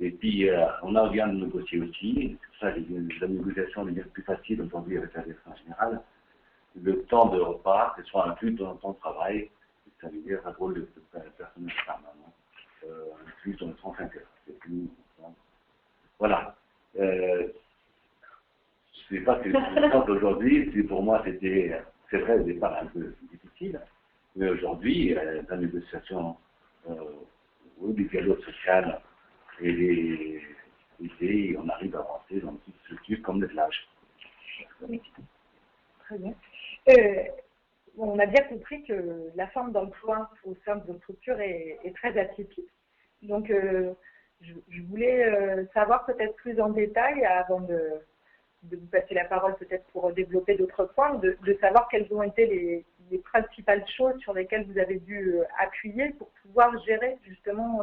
Et puis, on vient de négocier aussi, c'est pour ça que la négociation devient plus facile aujourd'hui avec la direction générale, le temps de repas, que ce soit inclus dans le temps de travail, ça veut dire un rôle de personnel permanent, inclus dans les 35 heures. C'est plus, voilà. Je ne sais pas si c'est le d'aujourd'hui, pour moi c'est vrai au départ un peu difficile, mais aujourd'hui, la négociation du dialogue social et les idées, on arrive à avancer dans une petite structure comme le plage. Oui. Très bien. On a bien compris que la forme d'emploi au sein de votre structure est très atypique. Donc, je voulais savoir peut-être plus en détail, avant de vous passer la parole peut-être pour développer d'autres points, de savoir quelles ont été les principales choses sur lesquelles vous avez dû appuyer pour pouvoir gérer justement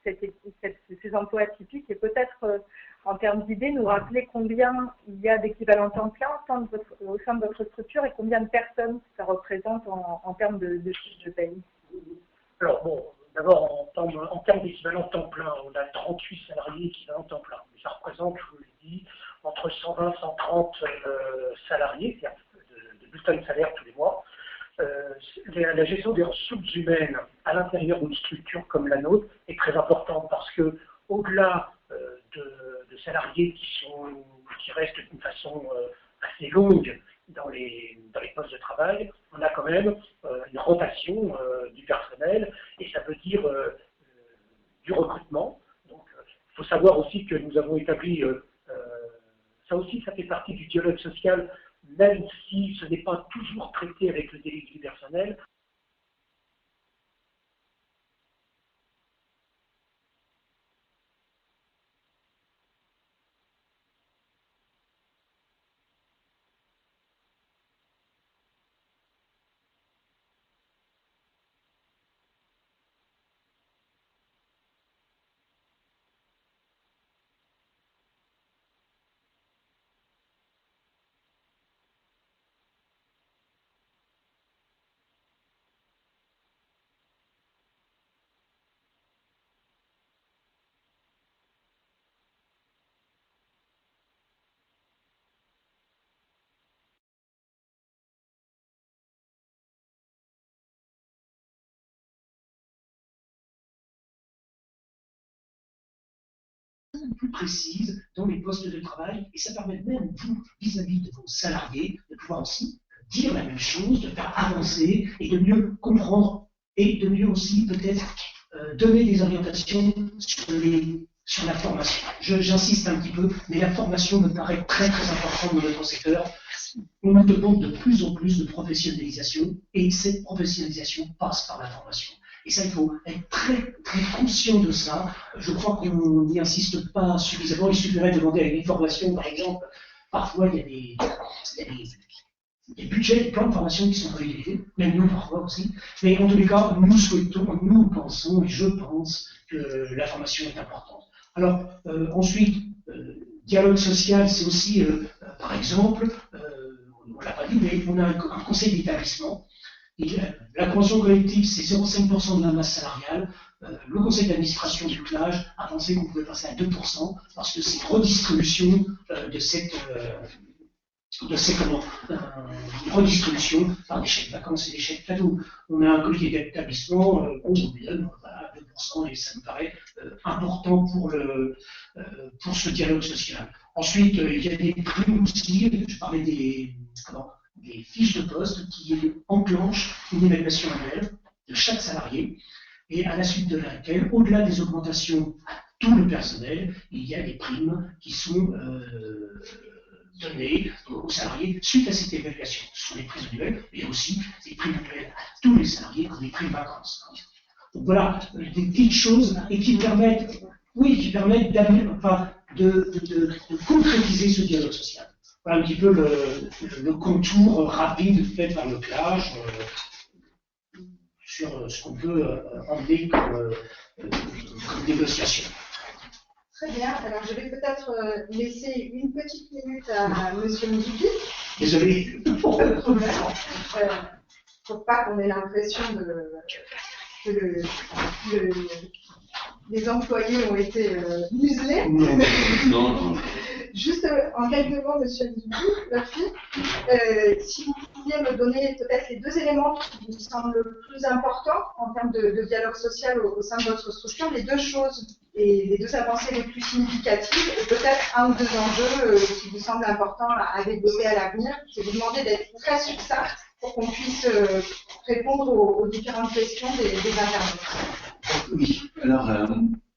ces emplois atypiques et peut-être en termes d'idées nous rappeler combien il y a d'équivalents temps plein au sein de votre structure et combien de personnes ça représente en termes de fiches de paye. Alors bon, d'abord en termes d'équivalent temps plein, on a 38 salariés équivalent temps plein. Ça représente, je vous l'ai dit, entre 120 et 130 salariés, c'est-à-dire de bulletins de salaire tous les mois. La gestion des ressources humaines à l'intérieur d'une structure comme la nôtre est très importante parce que au-delà de salariés qui restent d'une façon assez longue dans les postes de travail, on a quand même une rotation du personnel et ça veut dire du recrutement. Donc il faut savoir aussi que nous avons établi, ça aussi ça fait partie du dialogue social, même si ce n'est pas toujours traité avec le délégué du personnel. Plus précise dans les postes de travail et ça permet même vous, vis-à-vis de vos salariés, de pouvoir aussi dire la même chose, de faire avancer et de mieux comprendre et de mieux aussi peut-être donner des orientations sur la formation. J'insiste un petit peu, mais la formation me paraît très très importante dans notre secteur. On nous demande de plus en plus de professionnalisation et cette professionnalisation passe par la formation. Et ça, il faut être très, très conscient de ça. Je crois qu'on n'y insiste pas suffisamment. Il suffirait de demander à une formation, par exemple. Parfois, il y a des budgets, des plans de formation qui sont privilégiés, même nous parfois aussi. Mais en tous les cas, nous pensons, et je pense, que la formation est importante. Alors, ensuite, dialogue social, c'est aussi, par exemple, on ne l'a pas dit, mais on a un conseil d'établissement. Et la convention collective, c'est 0,5% de la masse salariale. Le conseil d'administration du CLAGE a pensé qu'on pouvait passer à 2% parce que c'est une redistribution de cette redistribution par des chèques vacances et des chèques cadeaux. On a un comité d'établissement, on donne 2%, et ça me paraît important pour ce dialogue social. Ensuite, il y a des primes aussi, je parlais des fiches de poste qui enclenchent une évaluation annuelle de chaque salarié, et à la suite de laquelle, au-delà des augmentations à tout le personnel, il y a des primes qui sont données aux salariés suite à cette évaluation. Ce sont des primes annuelles, mais aussi des primes annuelles à tous les salariés comme des primes vacances. Donc voilà, des petites choses et qui permettent, de concrétiser ce dialogue social. Voilà un petit peu le contour rapide fait par le CLAGE sur ce qu'on peut emmener comme négociation. Très bien. Alors, je vais peut-être laisser une petite minute à Monsieur Moudibi. Désolé. Pour pas qu'on ait l'impression que les employés ont été muselés. Non. Juste en quelques mots, Monsieur Moudibi, si vous pouviez me donner peut-être les deux éléments qui vous semblent le plus importants en termes de dialogue social au sein de votre structure, les deux choses et les deux avancées les plus significatives, et peut-être un ou deux enjeux qui vous semblent importants à développer à l'avenir. Je vais vous demander d'être très succinct pour qu'on puisse répondre aux différentes questions des internautes. Oui, alors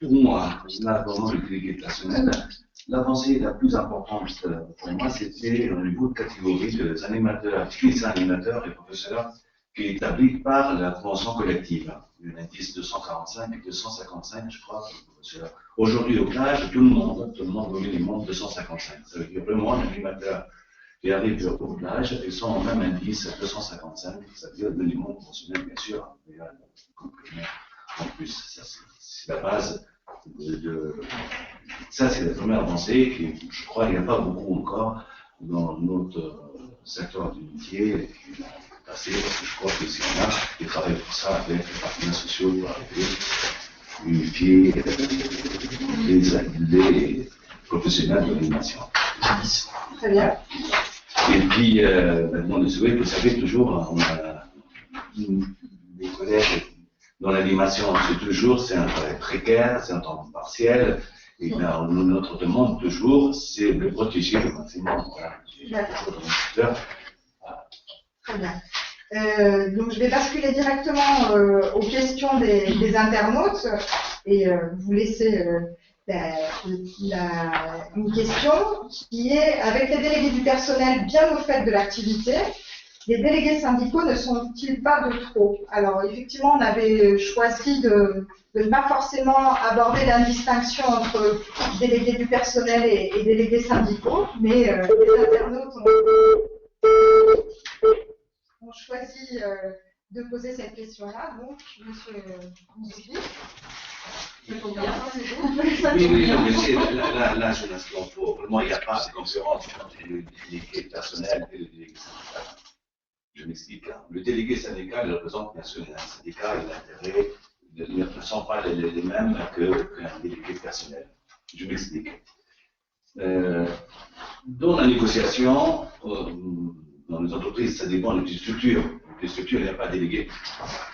pour moi, là, vraiment le délégué personnel, l'avancée la plus importante pour moi, c'était au niveau de catégorie des animateurs, animateurs et professeurs qui est établi par la convention collective. Il y en a 10, 245 et 255, je crois. Aujourd'hui, au CLAGE, tout le monde au minimum 255. Ça veut dire vraiment l'animateur qui arrive au CLAGE, ils sont au même indice 255, ça veut dire le minimum professionnel, bien sûr, en plus. Ça, c'est la base ça, c'est la première avancée qui, je crois, il n'y a pas beaucoup encore dans notre secteur du métier qui est passé, parce que je crois que c'est là qui travaille pour ça avec les partenaires sociaux pour arriver à unifier les professionnels de l'animation. Très bien. Et puis, maintenant, vous savez, toujours, on a des collègues dans l'animation, c'est un travail précaire, c'est un temps partiel, et bien, notre demande toujours, c'est de protéger le maximum. Voilà. Très bien. Donc, je vais basculer directement aux questions des internautes et vous laisser une question qui est, avec les délégués du personnel bien au fait de l'activité, les délégués syndicaux ne sont-ils pas de trop? Alors, effectivement, on avait choisi de ne pas forcément aborder la distinction entre délégués du personnel et délégués syndicaux, mais les internautes ont choisi de poser cette question-là. Donc, monsieur Moudibi. Oui, mais là, je l'instant pour moi, il n'y a pas de concurrence entre les délégués personnels et les délégués syndicaux. Je m'explique. Le délégué syndical représente bien sûr un syndicat et l'intérêt ne sont pas les mêmes qu'un délégué personnel. Je m'explique. Dans la négociation, dans les entreprises, ça dépend des petites structures. Les structures, il n'y a pas de délégué.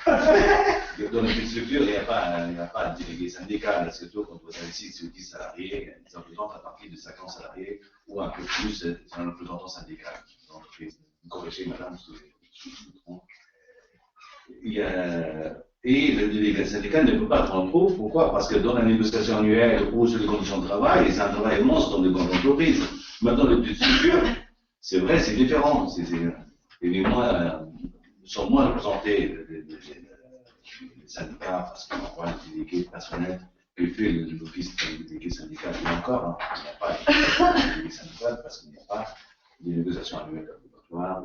Dans les petites structures, il n'y a pas de délégué syndical. Surtout quand vous avez 6 ou 10 salariés, ils représentent à partir de 50 salariés ou un peu plus, c'est un représentant syndical. Corrigez, madame, si je me trompe. Et le délégué syndical ne peut pas prendre trop. Pourquoi? Parce que dans la négociation annuelle ou sur les conditions de travail, c'est un travail immense dans les grandes entreprises. Maintenant, les petites structures, c'est vrai, c'est différent. Nous sommes moins représentés les syndicats parce qu'on voit les délégués personnels qui fait l'office de délégué syndical. Et encore, il n'y a pas de délégué syndical parce qu'il n'y a pas de négociation annuelle obligatoires.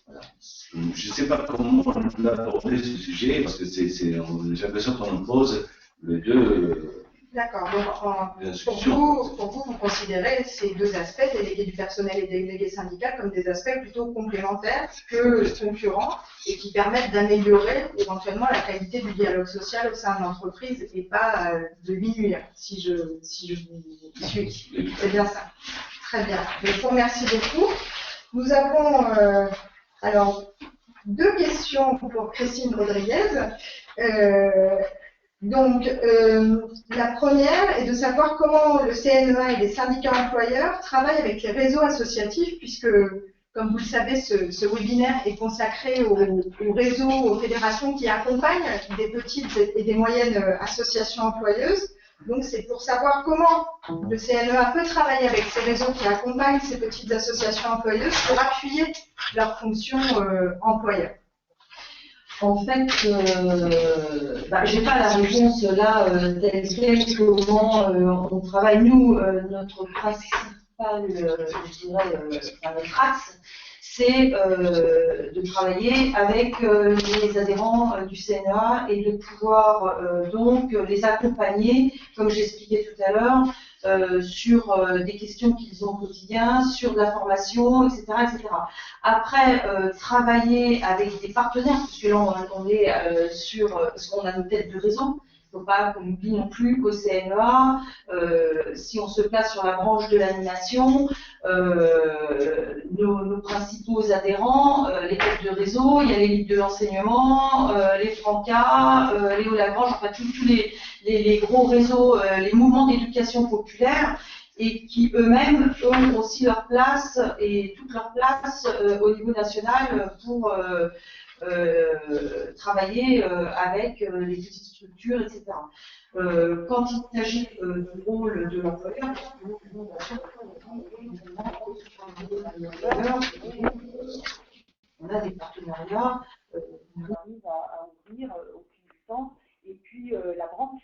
Voilà. Je ne sais pas comment on a abordé ce sujet, parce que j'ai l'impression qu'on pose les deux. D'accord. Donc, pour vous considérez ces deux aspects, délégués du personnel et délégués syndicaux, comme des aspects plutôt complémentaires que concurrents et qui permettent d'améliorer éventuellement la qualité du dialogue social au sein de l'entreprise et pas de nuire, si je vous suis. C'est bien ça. Très bien. Je vous remercie beaucoup. Nous avons alors deux questions pour Christine Rodriguez. Donc, la première est de savoir comment le CNEA et les syndicats employeurs travaillent avec les réseaux associatifs, puisque, comme vous le savez, ce webinaire est consacré aux réseaux, aux fédérations qui accompagnent des petites et des moyennes associations employeuses. Donc, c'est pour savoir comment le CNEA peut travailler avec ces réseaux qui accompagnent ces petites associations employeuses pour appuyer leurs fonctions employeurs. En fait, je n'ai pas la réponse là telle quelle, comment on travaille. Nous, notre principal, je dirais, notre axe, c'est de travailler avec les adhérents du CNEA et de pouvoir donc les accompagner, comme j'expliquais tout à l'heure, sur des questions qu'ils ont au quotidien, sur de la formation, etc., etc. Après, travailler avec des partenaires, puisque là on est sur, parce qu'on a nos têtes de réseau. Il ne faut pas qu'on oublie non plus qu'au CNEA, si on se place sur la branche de l'animation, nos principaux adhérents, les têtes de réseau, il y a les livres de l'enseignement, les Franca, Léo Lagrange, enfin tous les gros réseaux, les mouvements d'éducation populaire, et qui eux-mêmes ont aussi leur place et toute leur place au niveau national pour travailler avec les petites structures, etc. Quand il s'agit du rôle de l'employeur, on a des partenariats, on arrive à ouvrir au fil du temps, et puis la branche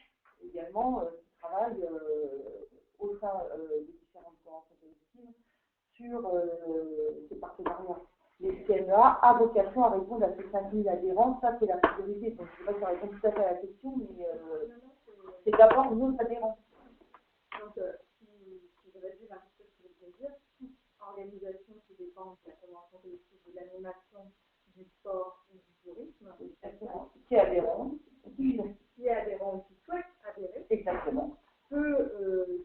également qui travaille au sein des différentes conventions collectives sur ces partenariats. Les CNEA a vocation à répondre à ces 5 000 adhérents, ça c'est la priorité. Donc je ne sais pas si ça répond tout à fait à la question, mais c'est d'abord nos adhérents. Donc, si je résume un petit peu ce que vous voulez dire, toute organisation qui dépend de la convention collective de l'animation, du sport ou du tourisme, Qui est adhérent, qui est adhérent ou qui souhaite adhérer, exactement, peut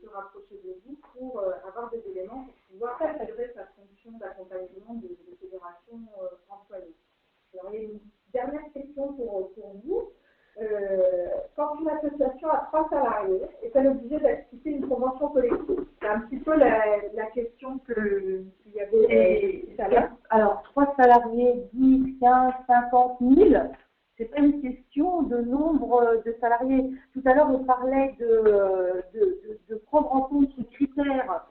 se rapprocher de vous pour avoir des éléments pour pouvoir assurer sa fonction d'accompagnement des fédérations employées. Alors, il y a une dernière question pour vous. Quand une association a 3 salariés, est-elle obligée d'accepter une convention collective? C'est un petit peu la question qu'il y avait tout à l'heure. Alors, 3 salariés, 10, 15, 50 000, c'est pas une question de nombre de salariés. Tout à l'heure, on parlait de prendre en compte ce critère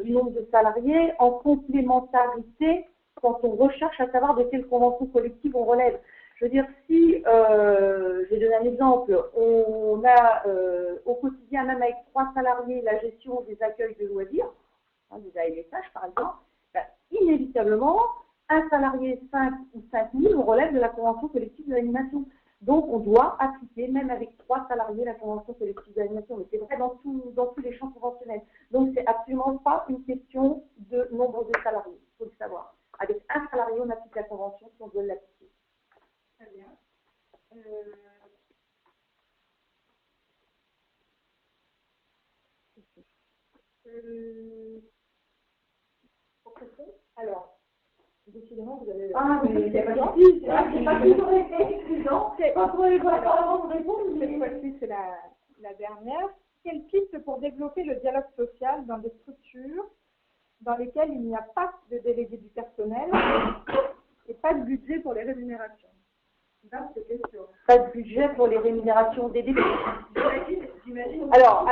du nombre de salariés en complémentarité quand on recherche à savoir de quelle convention collective on relève. Je veux dire, si, je vais donner un exemple, on a au quotidien, même avec 3 salariés, la gestion des accueils de loisirs, des AMSH par exemple, ben, inévitablement, un salarié 5 ou 5 000, on relève de la convention collective de l'animation. Donc, on doit appliquer, même avec 3 salariés, la convention collective de l'animation. Mais c'est vrai dans tous les champs conventionnels. Donc, c'est absolument pas une question de nombre de salariés, il faut le savoir. Avec un salarié, on applique la convention si on veut l'appliquer. Très bien. Alors, décidément, vous avez... Ah, mais c'est pas gentil, c'est pas toujours évident. Quand on les voit vraiment répondre, cette fois-ci, c'est la dernière. Quelle piste pour développer le dialogue social dans des structures dans lesquelles il n'y a pas de délégué du personnel et pas de budget pour les rémunérations? Pas de budget pour les rémunérations des délégués. J'imagine. Alors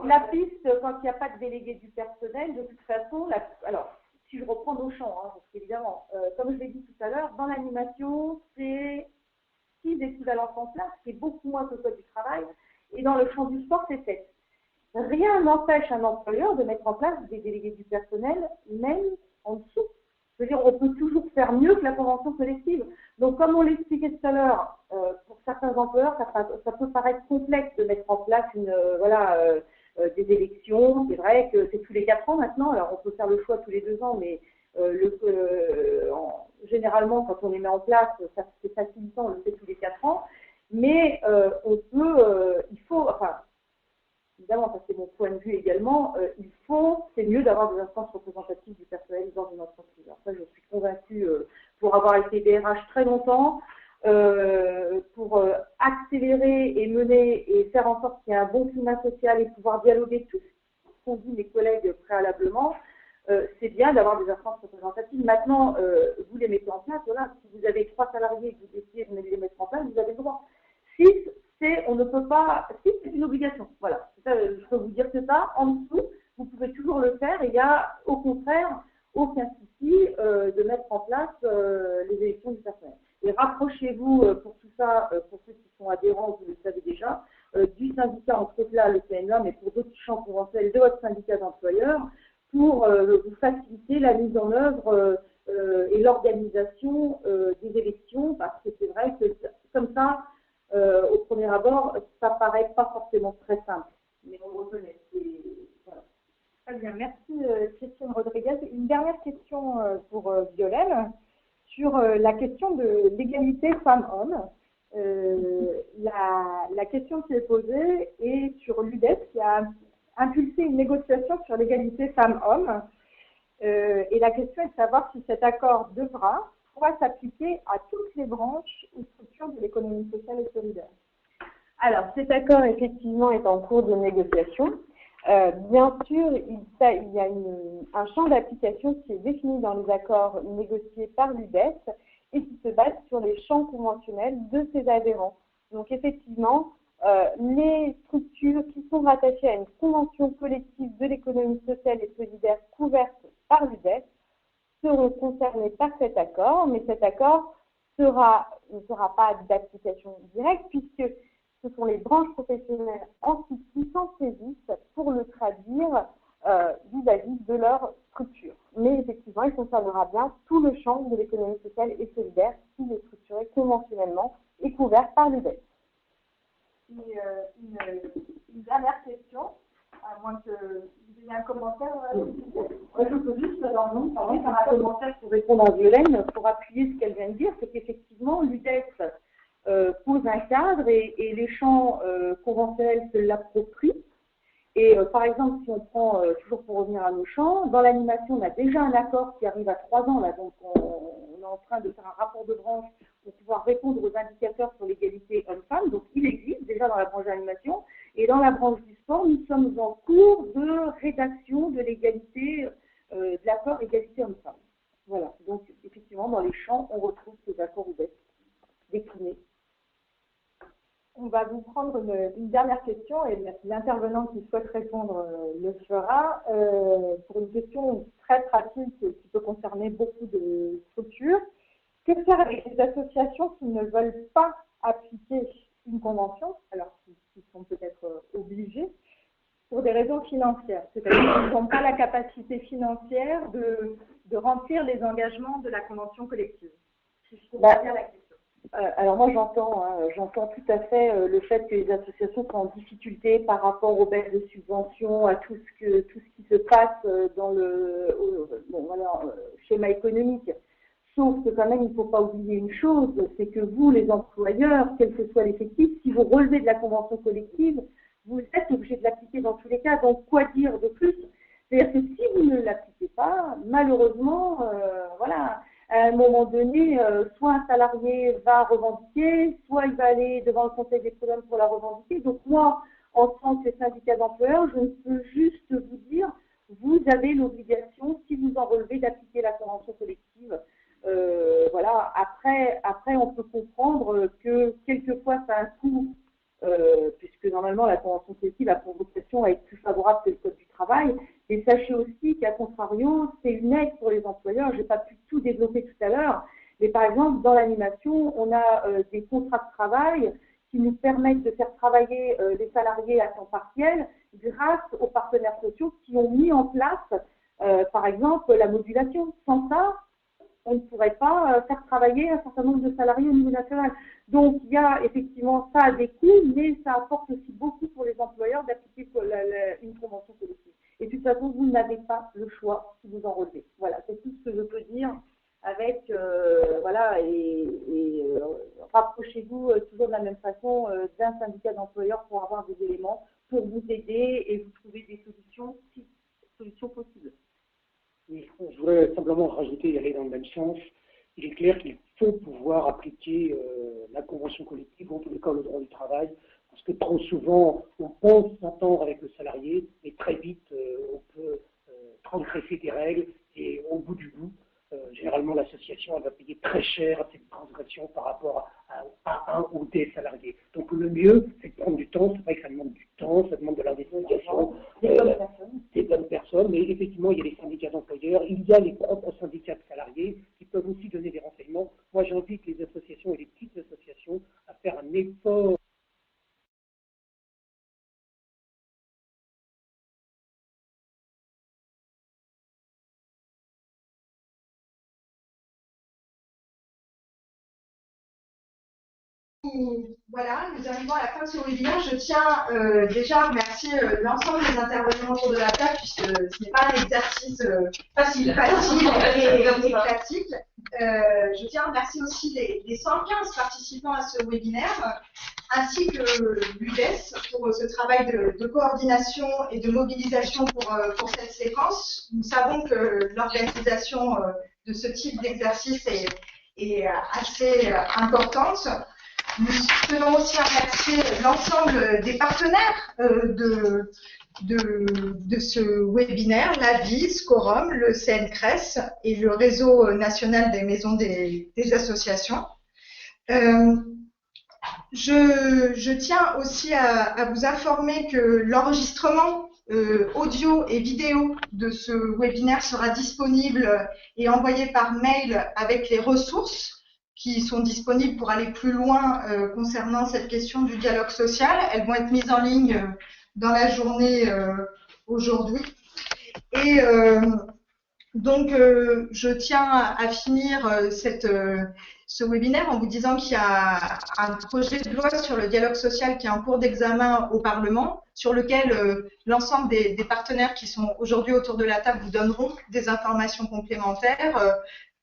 la piste, quand il n'y a pas de délégué du personnel, de toute façon, alors si je reprends nos champs, parce qu'évidemment, comme je l'ai dit tout à l'heure, dans l'animation, c'est 6 équivalents temps plein, ce qui est beaucoup moins que le code du travail, et dans le champ du sport, c'est 7. Rien n'empêche un employeur de mettre en place des délégués du personnel, même en dessous. Je veux dire, on peut toujours faire mieux que la convention collective. Donc, comme on l'expliquait tout à l'heure, pour certains employeurs, ça peut paraître complexe de mettre en place des élections. C'est vrai que c'est tous les 4 ans maintenant. Alors, on peut faire le choix tous les 2 ans, mais généralement, quand on les met en place, c'est facilitant, on le fait tous les 4 ans. Mais évidemment, ça c'est mon point de vue également, c'est mieux d'avoir des instances représentatives du personnel dans une entreprise. Alors ça, je suis convaincue, pour avoir été DRH très longtemps, pour accélérer et mener et faire en sorte qu'il y ait un bon climat social et pouvoir dialoguer tout ce qu'ont dit mes collègues préalablement, c'est bien d'avoir des instances représentatives. Maintenant, vous les mettez en place, voilà, si vous avez 3 salariés et que vous décidez de les mettre en place, vous avez le droit. 6, on ne peut pas, 6, c'est une obligation, voilà. Ça, je peux vous dire que ça, en dessous, vous pouvez toujours le faire, et il n'y a au contraire aucun souci de mettre en place les élections du personnel. Et rapprochez-vous pour tout ça, pour ceux qui sont adhérents, vous le savez déjà, du syndicat entre là, le CNA, mais pour d'autres champs conventionnels de votre syndicat d'employeurs, pour vous faciliter la mise en œuvre et l'organisation des élections, parce que c'est vrai que comme ça, au premier abord, ça paraît pas forcément très simple, mais on le reconnaît. Voilà. Très bien, merci Christine Rodriguez. Une dernière question pour Violaine sur la question de l'égalité femmes-hommes. La question qui est posée est sur l'UDES qui a impulsé une négociation sur l'égalité femmes-hommes. Et la question est de savoir si cet accord pourra s'appliquer à toutes les branches ou structures de l'économie sociale et solidaire. Alors, cet accord, effectivement, est en cours de négociation. Bien sûr, il y a un champ d'application qui est défini dans les accords négociés par l'UDES et qui se base sur les champs conventionnels de ses adhérents. Donc, effectivement, les structures qui sont rattachées à une convention collective de l'économie sociale et solidaire couverte par l'UDES seront concernées par cet accord, mais cet accord ne sera pas d'application directe puisque ce sont les branches professionnelles ensuite qui s'en saisissent pour le traduire vis-à-vis de leur structure. Mais effectivement, il concernera bien tout le champ de l'économie sociale et solidaire qui est structuré conventionnellement et couvert par l'UDES. Une dernière question, à moins que vous ayez un commentaire. Je peux juste faire un commentaire pour répondre à Violaine, pour appuyer ce qu'elle vient de dire, c'est qu'effectivement, l'UDES pose un cadre et les champs conventionnels se l'approprient. Et par exemple, si on prend, toujours pour revenir à nos champs, dans l'animation, on a déjà un accord qui arrive à 3 ans, là, donc on est en train de faire un rapport de branche pour pouvoir répondre aux indicateurs sur l'égalité homme-femme. Donc il existe déjà dans la branche de l'animation. Et dans la branche du sport, nous sommes en cours de rédaction de l'égalité, de l'accord égalité homme-femme. Voilà, donc effectivement, dans les champs, on retrouve ces accords UDES déclinés. On va vous prendre une dernière question et l'intervenant qui souhaite répondre le fera pour une question très pratique qui peut concerner beaucoup de structures. Que faire avec les associations qui ne veulent pas appliquer une convention, alors qu'ils sont peut-être obligés, pour des raisons financières? C'est-à-dire qu'ils n'ont pas la capacité financière de remplir les engagements de la convention collective. Si je comprends bien la question. Alors moi j'entends tout à fait le fait que les associations sont en difficulté par rapport aux baisses de subventions, à tout ce qui se passe dans le schéma économique. Sauf que quand même il ne faut pas oublier une chose, c'est que vous les employeurs, quel que soit l'effectif, si vous relevez de la convention collective, vous êtes obligé de l'appliquer dans tous les cas. Donc quoi dire de plus? C'est-à-dire que si vous ne l'appliquez pas, malheureusement, à un moment donné, soit un salarié va revendiquer, soit il va aller devant le Conseil des prud'hommes pour la revendiquer. Donc moi, en tant que syndicat d'employeurs, je ne peux juste vous dire, vous avez l'obligation, si vous en relevez, d'appliquer la convention collective. Après, on peut comprendre que quelquefois, ça a un coût, puisque normalement, la convention collective a pour vocation à être plus favorable que le Code du travail. Et sachez aussi qu'à contrario, c'est une aide pour les employeurs. Je n'ai pas pu tout développer tout à l'heure, mais par exemple, dans l'animation, on a des contrats de travail qui nous permettent de faire travailler les salariés à temps partiel grâce aux partenaires sociaux qui ont mis en place, par exemple, la modulation. Sans ça, on ne pourrait pas faire travailler un certain nombre de salariés au niveau national. Donc, il y a effectivement ça a des coûts, mais ça apporte aussi beaucoup pour les employeurs d'appliquer une convention collective. Et de toute façon, vous n'avez pas le choix si vous en relevez. Voilà, c'est tout ce que je peux dire avec, rapprochez-vous toujours de la même façon d'un syndicat d'employeurs pour avoir des éléments pour vous aider et vous trouver des solutions possibles. Oui, je voudrais simplement rajouter et aller dans le même sens. Il est clair qu'il faut pouvoir appliquer la convention collective, ou en tous les cas le droit du travail, parce que trop souvent, on pense s'entendre avec le salarié, et très vite, on peut transgresser des règles, et au bout du bout, généralement l'association elle va payer très cher cette transgression par rapport à un ou des salariés. Donc le mieux, c'est de prendre du temps. C'est vrai que ça demande du temps, ça demande de l'investigation, des bonnes personnes, mais effectivement, il y a les syndicats d'employeurs, il y a les propres syndicats de salariés qui peuvent aussi donner des renseignements. Moi, j'invite les associations et les petites associations à faire un effort. Voilà, nous arrivons à la fin de ce webinaire. Je tiens déjà à remercier l'ensemble des intervenants autour de la table, puisque ce n'est pas un exercice facile et pratique. Je tiens à remercier aussi les 115 participants à ce webinaire, ainsi que l'UDES pour ce travail de coordination et de mobilisation pour cette séquence. Nous savons que l'organisation de ce type d'exercice est assez importante. Nous tenons aussi à remercier l'ensemble des partenaires de ce webinaire, l'AVIS, Quorum, le CNCRES et le réseau national des maisons des associations. Je tiens aussi à vous informer que l'enregistrement audio et vidéo de ce webinaire sera disponible et envoyé par mail avec les ressources qui sont disponibles pour aller plus loin concernant cette question du dialogue social. Elles vont être mises en ligne dans la journée aujourd'hui. Et donc, je tiens à finir ce webinaire en vous disant qu'il y a un projet de loi sur le dialogue social qui est en cours d'examen au Parlement, sur lequel l'ensemble des partenaires qui sont aujourd'hui autour de la table vous donneront des informations complémentaires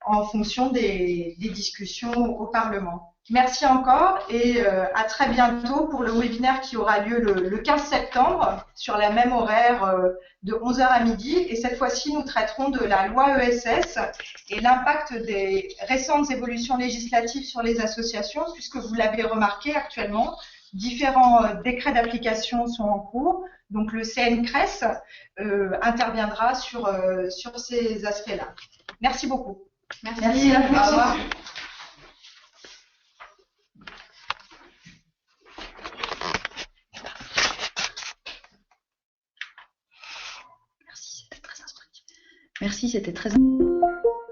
en fonction des discussions au Parlement. Merci encore et à très bientôt pour le webinaire qui aura lieu le 15 septembre sur la même horaire de 11h à midi. Et cette fois-ci, nous traiterons de la loi ESS et l'impact des récentes évolutions législatives sur les associations, puisque vous l'avez remarqué actuellement, différents décrets d'application sont en cours. Donc le CNCRES interviendra sur ces aspects-là. Merci beaucoup. Merci. Au revoir. Merci, c'était très instructif. Merci, c'était très instructif.